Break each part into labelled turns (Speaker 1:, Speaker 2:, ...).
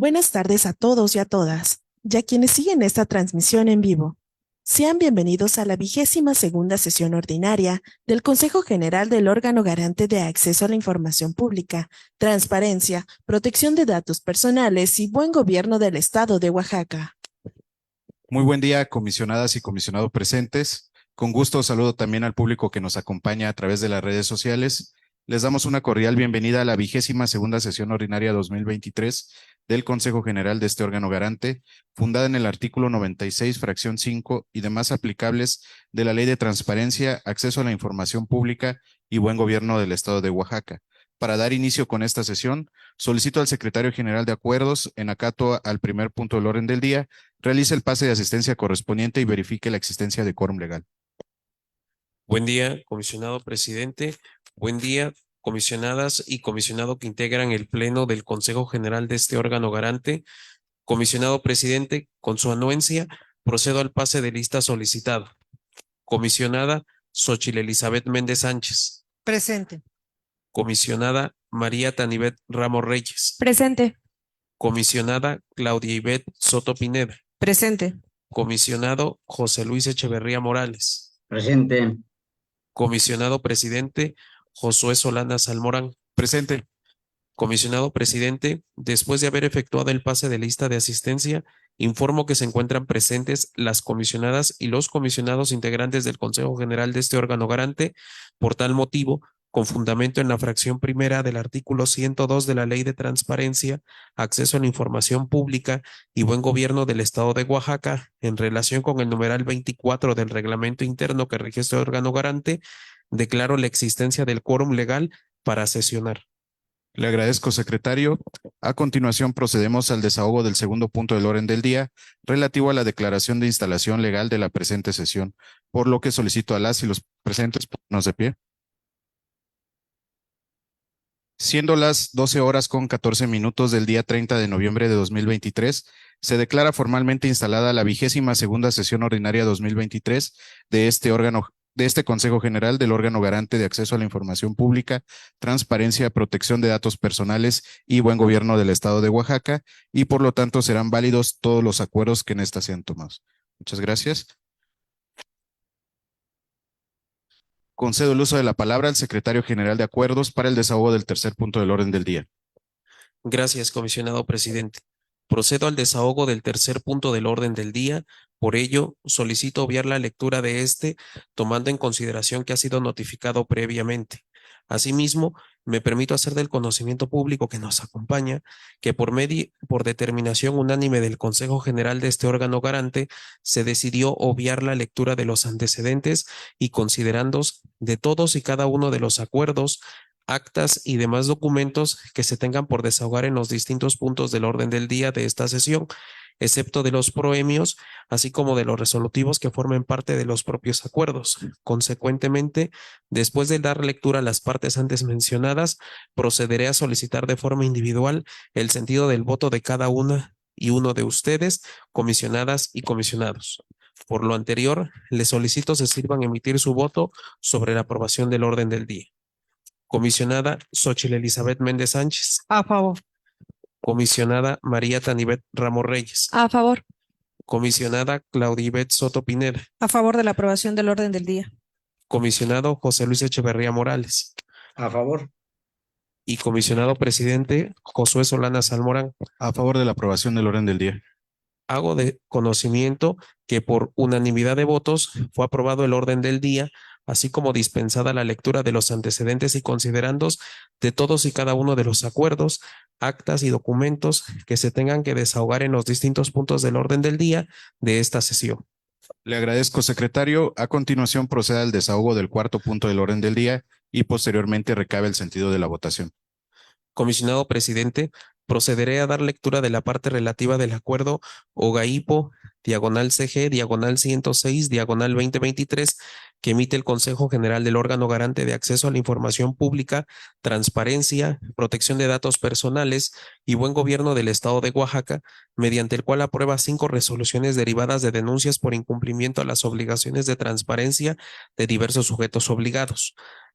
Speaker 1: Buenas tardes a todos y a todas, y a quienes siguen esta transmisión en vivo. Sean bienvenidos a la 22ª sesión ordinaria del Consejo General del órgano garante de acceso a la información pública, transparencia, protección de datos personales y buen gobierno del Estado de Oaxaca.
Speaker 2: Muy buen día, comisionadas y comisionados presentes. Con gusto saludo también al público que nos acompaña a través de las redes sociales. Les damos una cordial bienvenida a la 22ª sesión ordinaria 2023 del Consejo General de este órgano garante, fundada en el artículo 96, fracción 5 y demás aplicables de la Ley de Transparencia, Acceso a la Información Pública y Buen Gobierno del Estado de Oaxaca. Para dar inicio con esta sesión, solicito al Secretario General de Acuerdos, en acato al primer punto del orden del día, realice el pase de asistencia correspondiente y verifique la existencia de quórum legal.
Speaker 3: Buen día, comisionado presidente. Buen día, comisionadas y comisionado que integran el Pleno del Consejo General de este órgano garante. Comisionado presidente, con su anuencia, procedo al pase de lista solicitado. Comisionada Xóchitl Elizabeth Méndez Sánchez.
Speaker 4: Presente.
Speaker 3: Comisionada María Tanibet Ramos Reyes.
Speaker 4: Presente.
Speaker 3: Comisionada Claudia Ivette Soto Pineda.
Speaker 4: Presente.
Speaker 3: Comisionado José Luis Echeverría Morales.
Speaker 5: Presente.
Speaker 3: Comisionado presidente Josué Solana Salmorán.
Speaker 2: Presente.
Speaker 3: Comisionado presidente, después de haber efectuado el pase de lista de asistencia, informo que se encuentran presentes las comisionadas y los comisionados integrantes del Consejo General de este órgano garante. Por tal motivo, con fundamento en la fracción primera del artículo 102 de la Ley de Transparencia, Acceso a la Información Pública y Buen Gobierno del Estado de Oaxaca, en relación con el numeral 24 del reglamento interno que rige este órgano garante, declaro la existencia del quórum legal para sesionar.
Speaker 2: Le agradezco, secretario. A continuación, procedemos al desahogo del segundo punto del orden del día, relativo a la declaración de instalación legal de la presente sesión, por lo que solicito a las y los presentes ponernos de pie. Siendo las 12 horas con 14 minutos del día 30 de noviembre de 2023, se declara formalmente instalada la 22ª sesión ordinaria 2023 de este Consejo General del órgano garante de acceso a la información pública, transparencia, protección de datos personales y buen gobierno del Estado de Oaxaca, y por lo tanto serán válidos todos los acuerdos que en esta sean tomados. Muchas gracias. Concedo el uso de la palabra al secretario general de Acuerdos para el desahogo del tercer punto del orden del día.
Speaker 3: Gracias, comisionado presidente. Procedo al desahogo del tercer punto del orden del día. Por ello, solicito obviar la lectura de este, tomando en consideración que ha sido notificado previamente. Asimismo, me permito hacer del conocimiento público que nos acompaña que por determinación unánime del Consejo General de este órgano garante, se decidió obviar la lectura de los antecedentes y considerandos de todos y cada uno de los acuerdos, actas y demás documentos que se tengan por desahogar en los distintos puntos del orden del día de esta sesión, excepto de los proemios, así como de los resolutivos que formen parte de los propios acuerdos. Consecuentemente, después de dar lectura a las partes antes mencionadas, procederé a solicitar de forma individual el sentido del voto de cada una y uno de ustedes, comisionadas y comisionados. Por lo anterior, les solicito se sirvan emitir su voto sobre la aprobación del orden del día. Comisionada Xóchitl Elizabeth Méndez Sánchez.
Speaker 4: A favor.
Speaker 3: Comisionada María Tanibet Ramos Reyes.
Speaker 4: A favor.
Speaker 3: Comisionada Claudia Ivette Soto Pineda.
Speaker 4: A favor de la aprobación del orden del día.
Speaker 3: Comisionado José Luis Echeverría Morales.
Speaker 5: A favor.
Speaker 3: Y comisionado presidente Josué Solana Salmorán.
Speaker 2: A favor de la aprobación del orden del día.
Speaker 3: Hago de conocimiento que por unanimidad de votos fue aprobado el orden del día, así como dispensada la lectura de los antecedentes y considerandos de todos y cada uno de los acuerdos, actas y documentos que se tengan que desahogar en los distintos puntos del orden del día de esta sesión.
Speaker 2: Le agradezco, secretario. A continuación proceda al desahogo del cuarto punto del orden del día y posteriormente recabe el sentido de la votación.
Speaker 3: Comisionado presidente, procederé a dar lectura de la parte relativa del acuerdo OGAIPO, /CG, /106, /2023, que emite el Consejo General del órgano garante de acceso a la información pública, transparencia, protección de datos personales y buen gobierno del Estado de Oaxaca, mediante el cual aprueba 5 resoluciones derivadas de denuncias por incumplimiento a las obligaciones de transparencia de diversos sujetos obligados.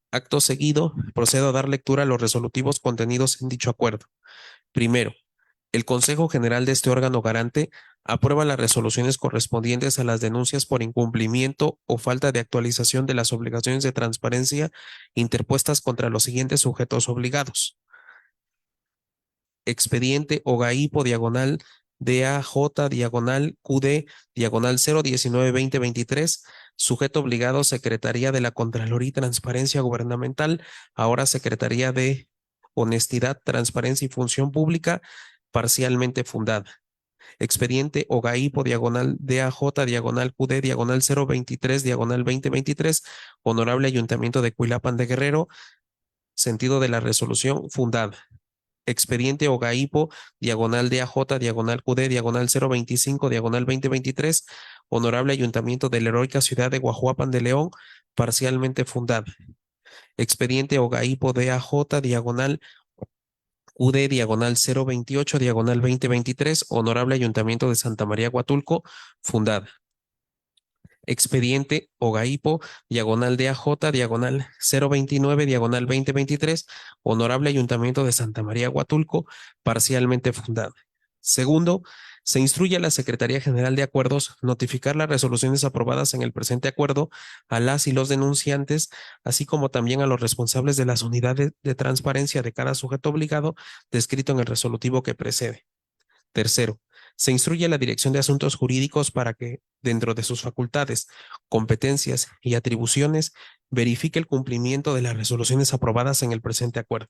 Speaker 3: Acto seguido, procedo a dar lectura a los resolutivos contenidos en dicho acuerdo. Primero, El Consejo General de este órgano garante aprueba las resoluciones correspondientes a las denuncias por incumplimiento o falta de actualización de las obligaciones de transparencia interpuestas contra los siguientes sujetos obligados. Expediente OGAIPO diagonal DAJ diagonal QD diagonal 019-2023, sujeto obligado Secretaría de la Contraloría y Transparencia Gubernamental, ahora Secretaría de Honestidad, Transparencia y Función Pública, parcialmente fundada. Expediente OGAIPO diagonal DAJ diagonal QD diagonal 023 diagonal 2023, Honorable Ayuntamiento de Cuilapan de Guerrero, sentido de la resolución fundada. Expediente OGAIPO diagonal DAJ diagonal QD diagonal 025 diagonal 2023, Honorable Ayuntamiento de la Heroica Ciudad de Guajuapan de León, parcialmente fundada. Expediente OGAIPO DAJ diagonal QD diagonal 028 diagonal 2023, Honorable Ayuntamiento de Santa María Huatulco, fundada. Expediente OGAIPO diagonal DAJ diagonal 029 diagonal 2023, Honorable Ayuntamiento de Santa María Huatulco, parcialmente fundada. Segundo, se instruye a la Secretaría General de Acuerdos notificar las resoluciones aprobadas en el presente acuerdo a las y los denunciantes, así como también a los responsables de las unidades de transparencia de cada sujeto obligado descrito en el resolutivo que precede. Tercero, se instruye a la Dirección de Asuntos Jurídicos para que, dentro de sus facultades, competencias y atribuciones, verifique el cumplimiento de las resoluciones aprobadas en el presente acuerdo.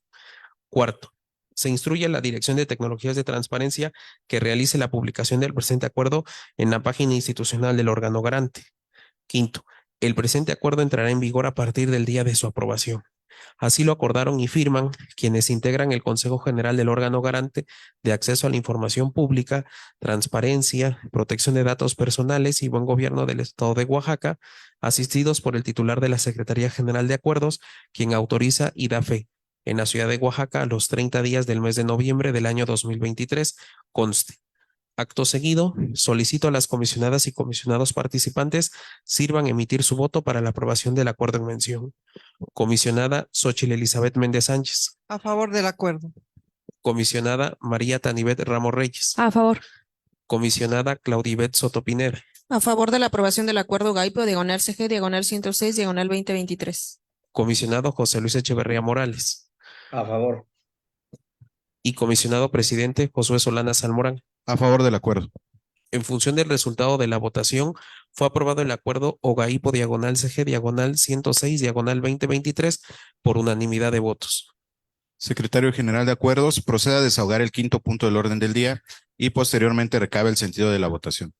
Speaker 3: Cuarto, se instruye a la Dirección de Tecnologías de Transparencia que realice la publicación del presente acuerdo en la página institucional del órgano garante. Quinto, el presente acuerdo entrará en vigor a partir del día de su aprobación. Así lo acordaron y firman quienes integran el Consejo General del órgano garante de acceso a la información pública, transparencia, protección de datos personales y buen gobierno del Estado de Oaxaca, asistidos por el titular de la Secretaría General de Acuerdos, quien autoriza y da fe en la ciudad de Oaxaca a los 30 días del mes de noviembre del año 2023, conste. Acto seguido, solicito a las comisionadas y comisionados participantes sirvan emitir su voto para la aprobación del acuerdo en mención. Comisionada Xóchitl Elizabeth Méndez Sánchez.
Speaker 4: A favor del acuerdo.
Speaker 3: Comisionada María Tanibet Ramos Reyes.
Speaker 4: A favor.
Speaker 3: Comisionada Claudibet Soto Pineda.
Speaker 4: A favor de la aprobación del acuerdo GAIPO diagonal CG diagonal 106 diagonal 2023.
Speaker 3: Comisionado José Luis Echeverría Morales.
Speaker 5: A favor.
Speaker 3: Y comisionado presidente Josué Solana Salmorán.
Speaker 2: A favor del acuerdo.
Speaker 3: En función del resultado de la votación, fue aprobado el acuerdo OGAIPO diagonal CG diagonal 106 diagonal 2023 por unanimidad de votos.
Speaker 2: Secretario General de Acuerdos, proceda a desahogar el quinto punto del orden del día y posteriormente recabe el sentido de la votación.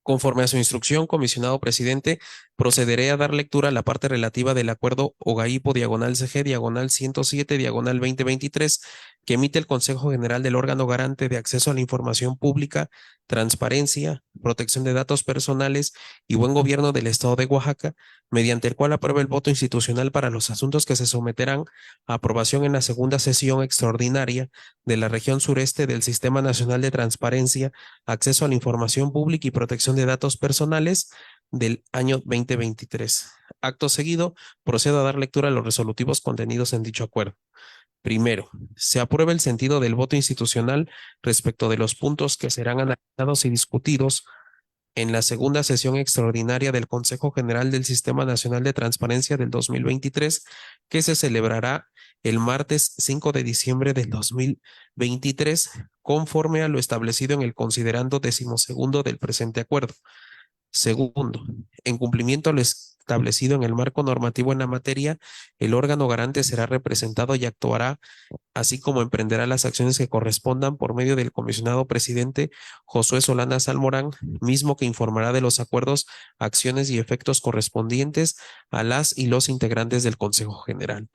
Speaker 3: Conforme a su instrucción, comisionado presidente, procederé a dar lectura a la parte relativa del acuerdo OGAIPO diagonal CG diagonal 107 diagonal 2023 que emite el Consejo General del órgano garante de acceso a la información pública, transparencia, protección de datos personales y buen gobierno del Estado de Oaxaca, mediante el cual aprueba el voto institucional para los asuntos que se someterán a aprobación en la segunda sesión extraordinaria de la región sureste del Sistema Nacional de Transparencia, Acceso a la Información Pública y Protección de Datos Personales del año 2023. Acto seguido, procedo a dar lectura a los resolutivos contenidos en dicho acuerdo. Primero, se aprueba el sentido del voto institucional respecto de los puntos que serán analizados y discutidos en la segunda sesión extraordinaria del Consejo General del Sistema Nacional de Transparencia del 2023, que se celebrará el martes 5 de diciembre del 2023, conforme a lo establecido en el considerando 12º del presente acuerdo. Segundo, en cumplimiento a lo establecido en el marco normativo en la materia, el órgano garante será representado y actuará, así como emprenderá las acciones que correspondan por medio del comisionado presidente Josué Solana Salmorán, mismo que informará de los acuerdos, acciones y efectos correspondientes a las y los integrantes del Consejo General.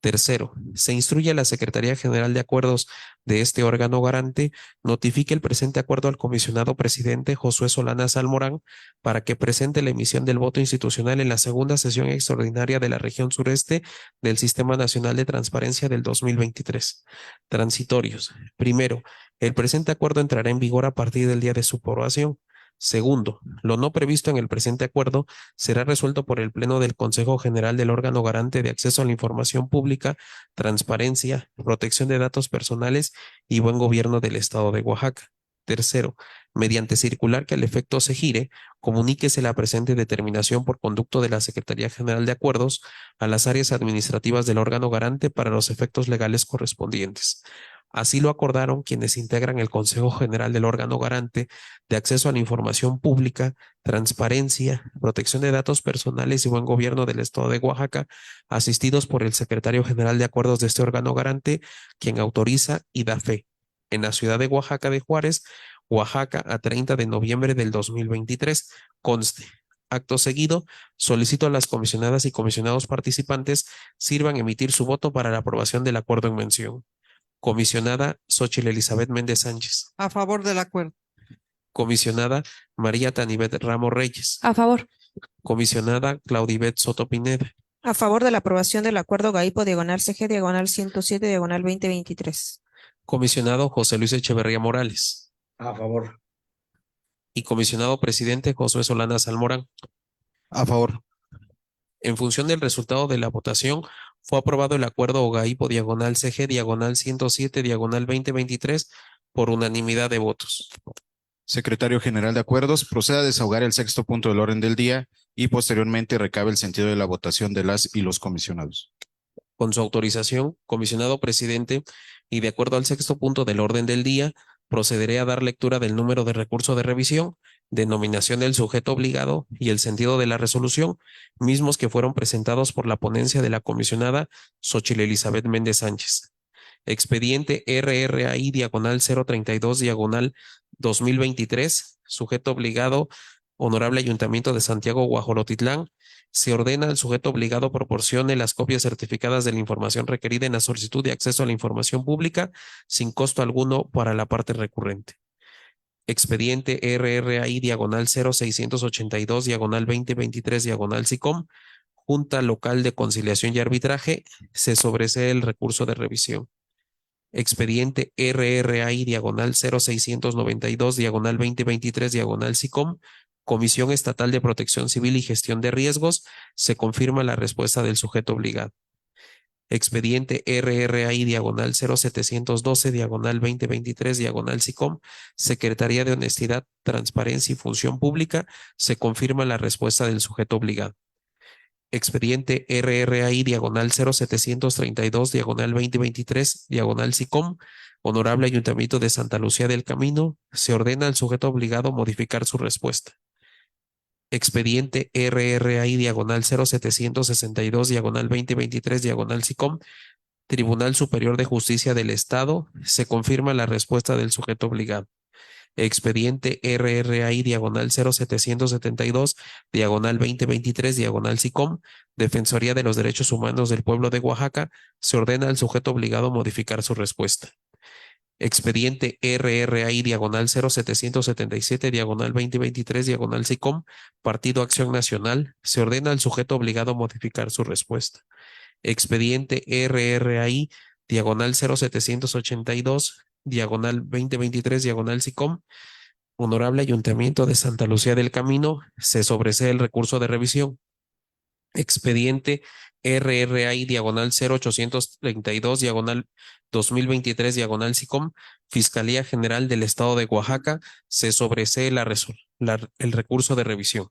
Speaker 3: Tercero, se instruye a la Secretaría General de Acuerdos de este órgano garante notifique el presente acuerdo al comisionado presidente Josué Solana Salmorán para que presente la emisión del voto institucional en la segunda sesión extraordinaria de la región sureste del Sistema Nacional de Transparencia del 2023. Transitorios. Primero, el presente acuerdo entrará en vigor a partir del día de su aprobación. Segundo, lo no previsto en el presente acuerdo será resuelto por el Pleno del Consejo General del órgano garante de acceso a la información pública, transparencia, protección de datos personales y buen gobierno del Estado de Oaxaca. Tercero, mediante circular que al efecto se gire, comuníquese la presente determinación por conducto de la Secretaría General de Acuerdos a las áreas administrativas del órgano garante para los efectos legales correspondientes. Así lo acordaron quienes integran el Consejo General del órgano garante de acceso a la información pública, transparencia, protección de datos personales y buen gobierno del Estado de Oaxaca, asistidos por el Secretario General de Acuerdos de este órgano garante, quien autoriza y da fe. En la ciudad de Oaxaca de Juárez, Oaxaca, a 30 de noviembre del 2023, conste. Acto seguido, solicito a las comisionadas y comisionados participantes sirvan emitir su voto para la aprobación del acuerdo en mención. Comisionada Xóchitl Elizabeth Méndez Sánchez.
Speaker 5: A favor del acuerdo.
Speaker 3: Comisionada María Tanibet Ramos Reyes.
Speaker 4: A favor.
Speaker 3: Comisionada Claudibet Soto Pineda.
Speaker 4: A favor de la aprobación del acuerdo GAIPO diagonal CG diagonal 107 diagonal 2023.
Speaker 3: Comisionado José Luis Echeverría Morales.
Speaker 6: A favor.
Speaker 3: Y comisionado presidente Josué Solana Salmorán.
Speaker 2: A favor.
Speaker 3: En función del resultado de la votación, fue aprobado el acuerdo OGAIPO diagonal CG diagonal 107 diagonal 2023 por unanimidad de votos.
Speaker 2: Secretario General de Acuerdos, proceda a desahogar el sexto punto del orden del día y posteriormente recabe el sentido de la votación de las y los comisionados.
Speaker 3: Con su autorización, comisionado presidente, y de acuerdo al sexto punto del orden del día, procederé a dar lectura del número de recurso de revisión, denominación del sujeto obligado y el sentido de la resolución, mismos que fueron presentados por la ponencia de la comisionada Xóchitl Elizabeth Méndez Sánchez. Expediente RRAI diagonal 032 diagonal 2023, sujeto obligado, Honorable Ayuntamiento de Santiago Guajolotitlán. Se ordena al sujeto obligado proporcione las copias certificadas de la información requerida en la solicitud de acceso a la información pública sin costo alguno para la parte recurrente. Expediente RRAI diagonal 0682 diagonal 2023 diagonal SICOM, Junta Local de Conciliación y Arbitraje. Se sobresee el recurso de revisión. Expediente RRAI diagonal 0692 diagonal 2023 diagonal SICOM, Comisión Estatal de Protección Civil y Gestión de Riesgos. Se confirma la respuesta del sujeto obligado. Expediente RRAI diagonal 0712 diagonal 2023 diagonal SICOM, Secretaría de Honestidad, Transparencia y Función Pública. Se confirma la respuesta del sujeto obligado. Expediente RRAI diagonal 0732 diagonal 2023 diagonal SICOM, Honorable Ayuntamiento de Santa Lucía del Camino. Se ordena al sujeto obligado modificar su respuesta. Expediente RRAI diagonal 0762 diagonal 2023 diagonal SICOM, Tribunal Superior de Justicia del Estado. Se confirma la respuesta del sujeto obligado. Expediente RRAI diagonal 0772 diagonal 2023 diagonal SICOM, Defensoría de los Derechos Humanos del Pueblo de Oaxaca. Se ordena al sujeto obligado modificar su respuesta. Expediente RRAI diagonal 0777 diagonal 2023 diagonal SICOM, Partido Acción Nacional. Se ordena al sujeto obligado modificar su respuesta. Expediente RRAI diagonal 0782 diagonal 2023 diagonal SICOM, Honorable Ayuntamiento de Santa Lucía del Camino. Se sobresee el recurso de revisión. Expediente RRAI diagonal 0832 diagonal 2023 diagonal SICOM, Fiscalía General del Estado de Oaxaca. Se sobresee el recurso de revisión.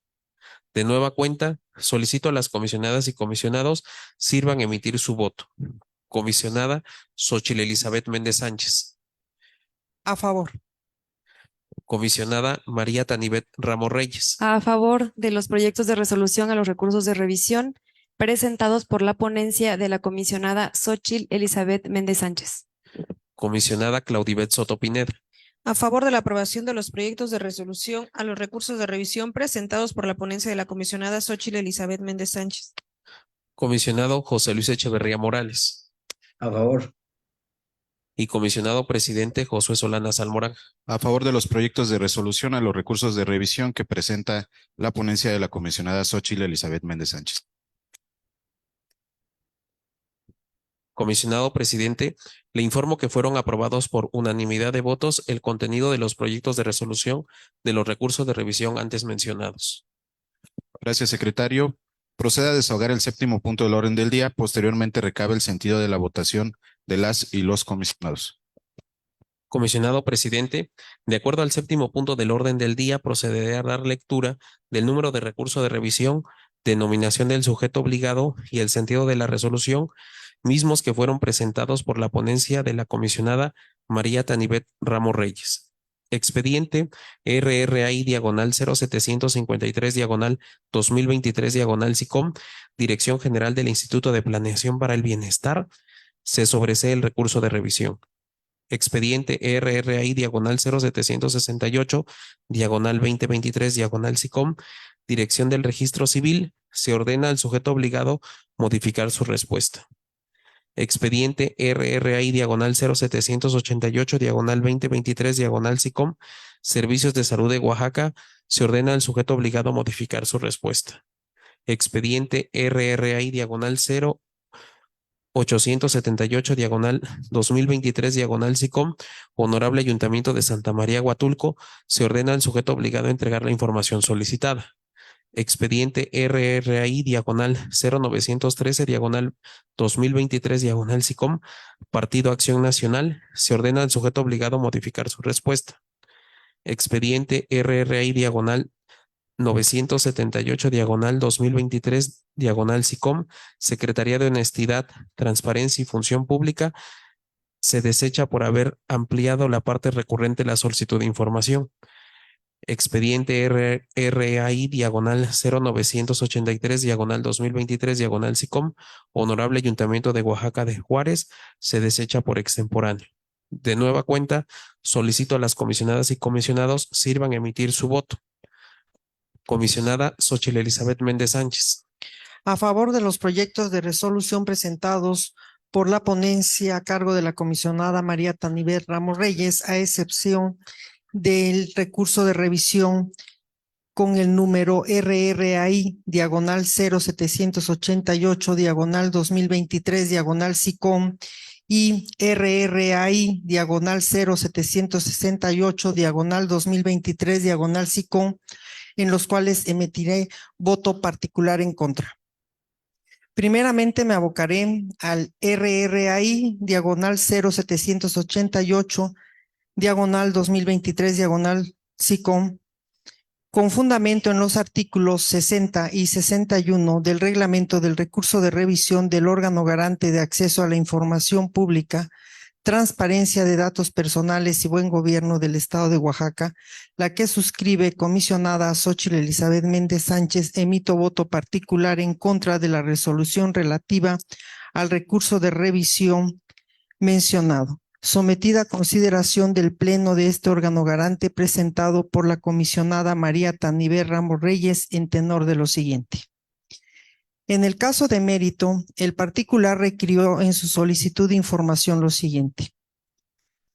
Speaker 3: De nueva cuenta, solicito a las comisionadas y comisionados sirvan emitir su voto. Comisionada Xóchitl Elizabeth Méndez Sánchez.
Speaker 5: A favor.
Speaker 3: Comisionada María Tanibet Ramos Reyes.
Speaker 4: A favor de los proyectos de resolución a los recursos de revisión presentados por la ponencia de la comisionada Xóchitl Elizabeth Méndez Sánchez.
Speaker 3: Comisionada Claudibet Soto Pineda.
Speaker 4: A favor de la aprobación de los proyectos de resolución a los recursos de revisión presentados por la ponencia de la comisionada Xóchitl Elizabeth Méndez Sánchez.
Speaker 3: Comisionado José Luis Echeverría Morales.
Speaker 6: A favor.
Speaker 3: Y comisionado presidente Josué Solana Salmorán.
Speaker 2: A favor de los proyectos de resolución a los recursos de revisión que presenta la ponencia de la comisionada Xóchitl Elizabeth Méndez Sánchez.
Speaker 3: Comisionado presidente, le informo que fueron aprobados por unanimidad de votos el contenido de los proyectos de resolución de los recursos de revisión antes mencionados.
Speaker 2: Gracias, secretario. Proceda a desahogar el séptimo punto del orden del día. Posteriormente recabe el sentido de la votación de las y los comisionados.
Speaker 3: Comisionado presidente, de acuerdo al séptimo punto del orden del día, procederé a dar lectura del número de recurso de revisión, denominación del sujeto obligado y el sentido de la resolución, mismos que fueron presentados por la ponencia de la comisionada María Tanibet Ramos Reyes. Expediente RRAI diagonal 0753 diagonal 2023 diagonal SICOM, Dirección General del Instituto de Planeación para el Bienestar. Se sobresee el recurso de revisión. Expediente RRAI diagonal 0768 diagonal 2023 diagonal SICOM, Dirección del Registro Civil. Se ordena al sujeto obligado modificar su respuesta. Expediente RRAI diagonal 0788 diagonal 2023 diagonal SICOM, Servicios de Salud de Oaxaca. Se ordena al sujeto obligado modificar su respuesta. Expediente RRAI diagonal 0878 diagonal 2023 diagonal SICOM, Honorable Ayuntamiento de Santa María Huatulco. Se ordena al sujeto obligado a entregar la información solicitada. Expediente RRAI diagonal 0913 diagonal 2023 diagonal SICOM, Partido Acción Nacional. Se ordena al sujeto obligado a modificar su respuesta. Expediente RRAI diagonal 978 diagonal 2023 diagonal SICOM, Secretaría de Honestidad, Transparencia y Función Pública. Se desecha por haber ampliado la parte recurrente de la solicitud de información. Expediente RRAI diagonal 0983 diagonal 2023 diagonal SICOM, Honorable Ayuntamiento de Oaxaca de Juárez. Se desecha por extemporáneo. De nueva cuenta, solicito a las comisionadas y comisionados sirvan a emitir su voto. Comisionada Xóchitl Elizabeth Méndez Sánchez.
Speaker 5: A favor de los proyectos de resolución presentados por la ponencia a cargo de la comisionada María Tanibet Ramos Reyes, a excepción del recurso de revisión con el número RRAI diagonal 0788 diagonal 2023 diagonal SICOM y RRAI diagonal 0768 diagonal 2023 diagonal SICOM, en los cuales emitiré voto particular en contra. Primeramente me abocaré al RRAI diagonal 0788 diagonal 2023 diagonal SICOM, con fundamento en los artículos 60 y 61 del reglamento del recurso de revisión del órgano garante de acceso a la información pública, transparencia de datos personales y buen gobierno del Estado de Oaxaca, la que suscribe comisionada Xóchitl Elizabeth Méndez Sánchez. Emito voto particular en contra de la resolución relativa al recurso de revisión mencionado, sometida a consideración del Pleno de este órgano garante, presentado por la comisionada María Tanibet Ramos Reyes, en tenor de lo siguiente. En el caso de mérito, el particular requirió en su solicitud de información lo siguiente: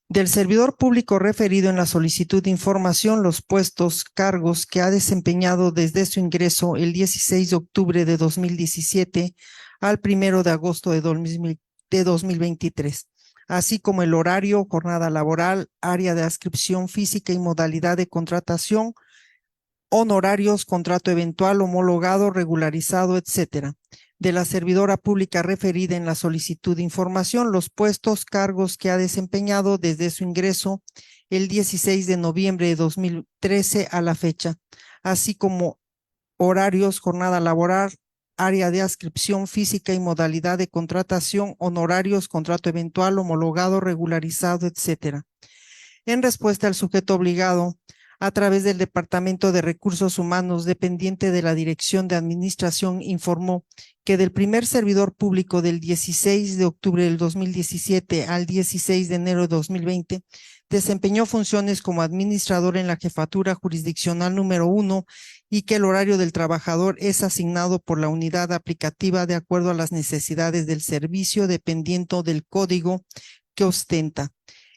Speaker 5: del servidor público referido en la solicitud de información los puestos, cargos que ha desempeñado desde su ingreso el 16 de octubre de 2017 al 1 de agosto de 2023, así como el horario, jornada laboral, área de adscripción física y modalidad de contratación, honorarios, contrato eventual, homologado, regularizado, etcétera. De la servidora pública referida en la solicitud de información, los puestos, cargos que ha desempeñado desde su ingreso el 16 de noviembre de 2013 a la fecha, así como horarios, jornada laboral, área de adscripción física y modalidad de contratación, honorarios, contrato eventual, homologado, regularizado, etcétera. En respuesta, al sujeto obligado, a través del Departamento de Recursos Humanos dependiente de la Dirección de Administración, informó que del primer servidor público del 16 de octubre del 2017 al 16 de enero de 2020, desempeñó funciones como administrador en la Jefatura Jurisdiccional número 1 y que el horario del trabajador es asignado por la unidad aplicativa de acuerdo a las necesidades del servicio, dependiendo del código que ostenta.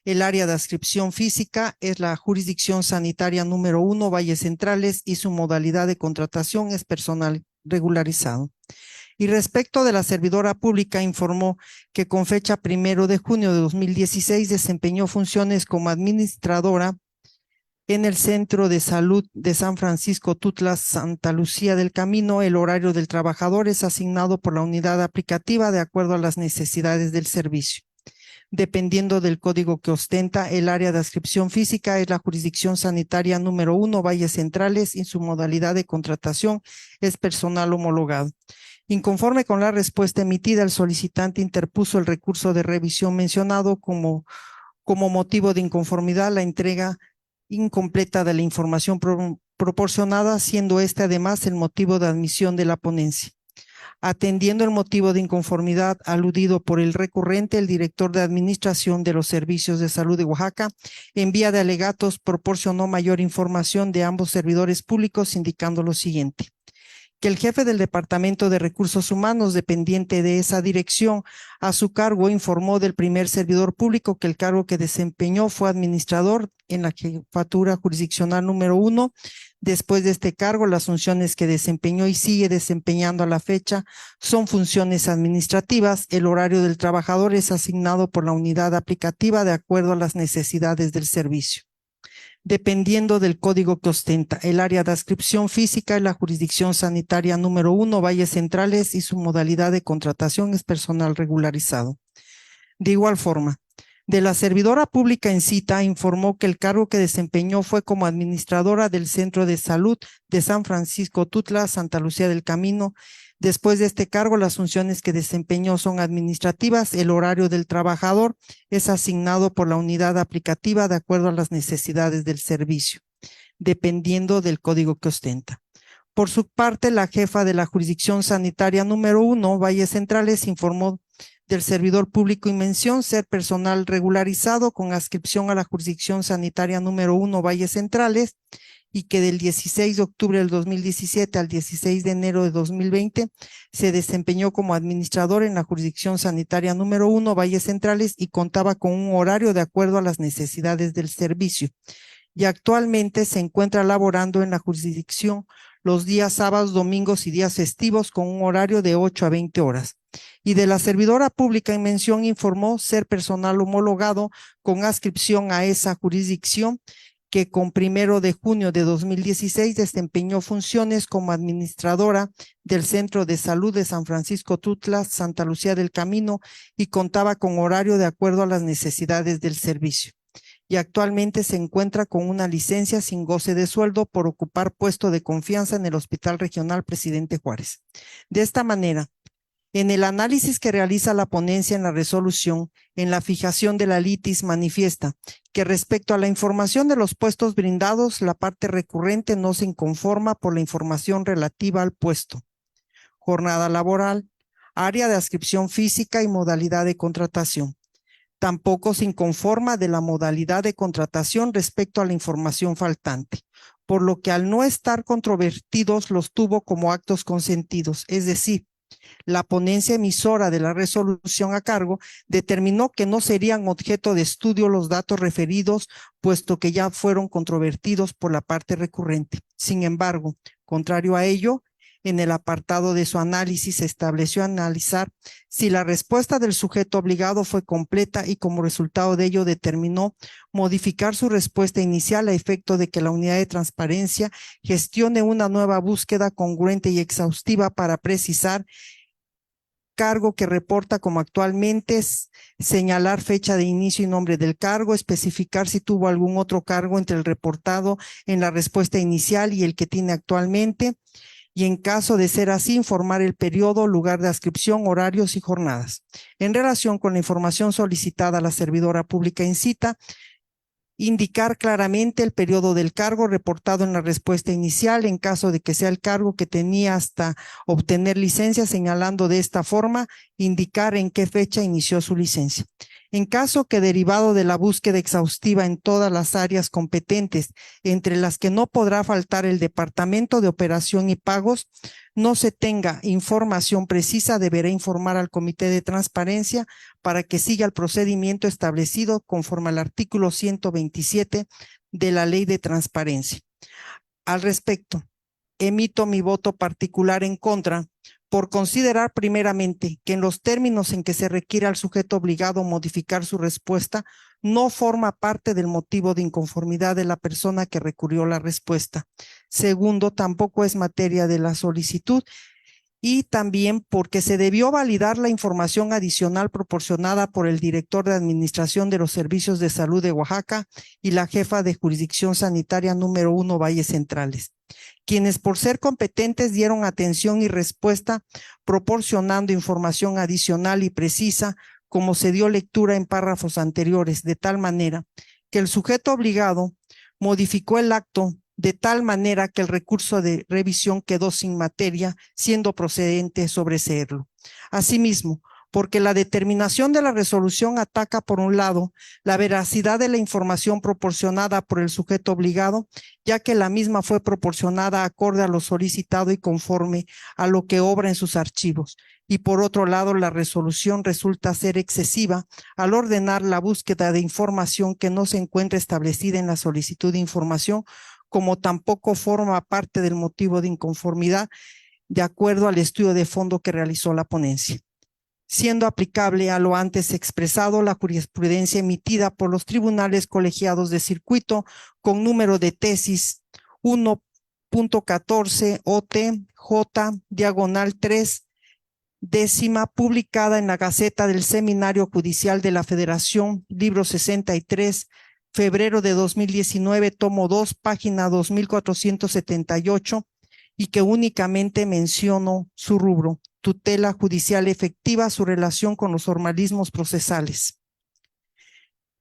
Speaker 5: El área de adscripción física es la Jurisdicción Sanitaria número 1, Valles Centrales, y su modalidad de contratación es personal regularizado. Y respecto de la servidora pública, informó que con fecha 1 de junio de 2016 desempeñó funciones como administradora en el Centro de Salud de San Francisco Tutla, Santa Lucía del Camino. El horario del trabajador es asignado por la unidad aplicativa de acuerdo a las necesidades del servicio. Dependiendo del código que ostenta, el área de adscripción física es la jurisdicción sanitaria número 1, Valles Centrales, y su modalidad de contratación es personal homologado. Inconforme con la respuesta emitida, el solicitante interpuso el recurso de revisión mencionado como motivo de inconformidad la entrega incompleta de la información proporcionada, siendo este además el motivo de admisión de la ponencia. Atendiendo el motivo de inconformidad aludido por el recurrente, el director de Administración de los Servicios de Salud de Oaxaca, en vía de alegatos, proporcionó mayor información de ambos servidores públicos, indicando lo siguiente: que el jefe del Departamento de Recursos Humanos, dependiente de esa dirección, a su cargo informó del primer servidor público que el cargo que desempeñó fue administrador en la jefatura jurisdiccional número 1. Después de este cargo, las funciones que desempeñó y sigue desempeñando a la fecha son funciones administrativas. El horario del trabajador es asignado por la unidad aplicativa de acuerdo a las necesidades del servicio. Dependiendo del código que ostenta, el área de adscripción física es la jurisdicción sanitaria número 1, Valles Centrales, y su modalidad de contratación es personal regularizado. De igual forma, de la servidora pública en cita, informó que el cargo que desempeñó fue como administradora del Centro de Salud de San Francisco Tutla, Santa Lucía del Camino. Después de este cargo, las funciones que desempeñó son administrativas. El horario del trabajador es asignado por la unidad aplicativa de acuerdo a las necesidades del servicio, dependiendo del código que ostenta. Por su parte, la jefa de la jurisdicción sanitaria número 1, Valles Centrales, informó del servidor público en mención ser personal regularizado con adscripción a la jurisdicción sanitaria número 1, Valles Centrales, y que del 16 de octubre del 2017 al 16 de enero de 2020 se desempeñó como administrador en la jurisdicción sanitaria número 1, Valles Centrales, y contaba con un horario de acuerdo a las necesidades del servicio. Y actualmente se encuentra laborando en la jurisdicción los días sábados, domingos y días festivos con un horario de 8 a 20 horas. Y de la servidora pública en mención informó ser personal homologado con adscripción a esa jurisdicción, que con 1 de junio de 2016 desempeñó funciones como administradora del Centro de Salud de San Francisco Tutla, Santa Lucía del Camino, y contaba con horario de acuerdo a las necesidades del servicio. Y actualmente se encuentra con una licencia sin goce de sueldo por ocupar puesto de confianza en el Hospital Regional Presidente Juárez. De esta manera, en el análisis que realiza la ponencia en la resolución, en la fijación de la litis manifiesta que respecto a la información de los puestos brindados, la parte recurrente no se inconforma por la información relativa al puesto, jornada laboral, área de adscripción física y modalidad de contratación. Tampoco se inconforma de la modalidad de contratación respecto a la información faltante, por lo que al no estar controvertidos los tuvo como actos consentidos, es decir, la ponencia emisora de la resolución a cargo determinó que no serían objeto de estudio los datos referidos, puesto que ya fueron controvertidos por la parte recurrente. Sin embargo, contrario a ello, en el apartado de su análisis se estableció analizar si la respuesta del sujeto obligado fue completa y como resultado de ello determinó modificar su respuesta inicial a efecto de que la unidad de transparencia gestione una nueva búsqueda congruente y exhaustiva para precisar cargo que reporta como actualmente, señalar fecha de inicio y nombre del cargo, especificar si tuvo algún otro cargo entre el reportado en la respuesta inicial y el que tiene actualmente, y en caso de ser así, informar el periodo, lugar de adscripción, horarios y jornadas. En relación con la información solicitada a la servidora pública en cita, indicar claramente el periodo del cargo reportado en la respuesta inicial en caso de que sea el cargo que tenía hasta obtener licencia, señalando de esta forma, indicar en qué fecha inició su licencia. En caso que derivado de la búsqueda exhaustiva en todas las áreas competentes, entre las que no podrá faltar el Departamento de Operación y Pagos, no se tenga información precisa, deberá informar al Comité de Transparencia para que siga el procedimiento establecido conforme al artículo 127 de la Ley de Transparencia. Al respecto, emito mi voto particular en contra por considerar primeramente que en los términos en que se requiere al sujeto obligado modificar su respuesta, no forma parte del motivo de inconformidad de la persona que recurrió la respuesta. Segundo, tampoco es materia de la solicitud y también porque se debió validar la información adicional proporcionada por el director de Administración de los Servicios de Salud de Oaxaca y la jefa de Jurisdicción Sanitaria número 1 Valles Centrales, quienes por ser competentes dieron atención y respuesta proporcionando información adicional y precisa como se dio lectura en párrafos anteriores, de tal manera que el sujeto obligado modificó el acto de tal manera que el recurso de revisión quedó sin materia, siendo procedente sobreseerlo. Asimismo, porque la determinación de la resolución ataca, por un lado, la veracidad de la información proporcionada por el sujeto obligado, ya que la misma fue proporcionada acorde a lo solicitado y conforme a lo que obra en sus archivos. Y por otro lado, la resolución resulta ser excesiva al ordenar la búsqueda de información que no se encuentra establecida en la solicitud de información, como tampoco forma parte del motivo de inconformidad, de acuerdo al estudio de fondo que realizó la ponencia. Siendo aplicable a lo antes expresado la jurisprudencia emitida por los tribunales colegiados de circuito con número de tesis 1.14 OT-J-3, décima, publicada en la Gaceta del Seminario Judicial de la Federación, libro 63, febrero de 2019, tomo 2, página 2478, y que únicamente menciono su rubro: tutela judicial efectiva, su relación con los formalismos procesales.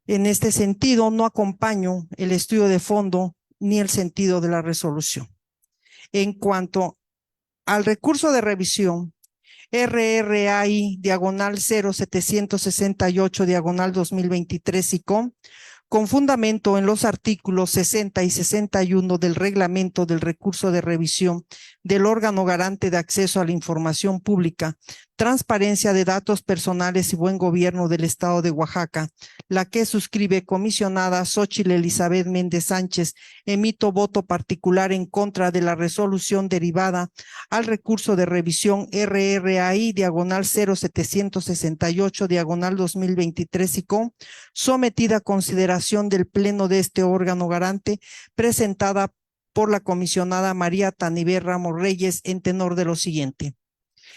Speaker 5: En este sentido, no acompaño el estudio de fondo ni el sentido de la resolución. En cuanto al recurso de revisión, RRAI/0768/2023 SICOM, con fundamento en los artículos 60 y 61 del reglamento del recurso de revisión del órgano garante de acceso a la información pública, transparencia de datos personales y buen gobierno del Estado de Oaxaca, la que suscribe comisionada Xóchitl Elizabeth Méndez Sánchez, emito voto particular en contra de la resolución derivada al recurso de revisión RRAI/0768/2023 SICOM, sometida a consideración del Pleno de este órgano garante, presentada por la comisionada María Taniver Ramos Reyes, en tenor de lo siguiente.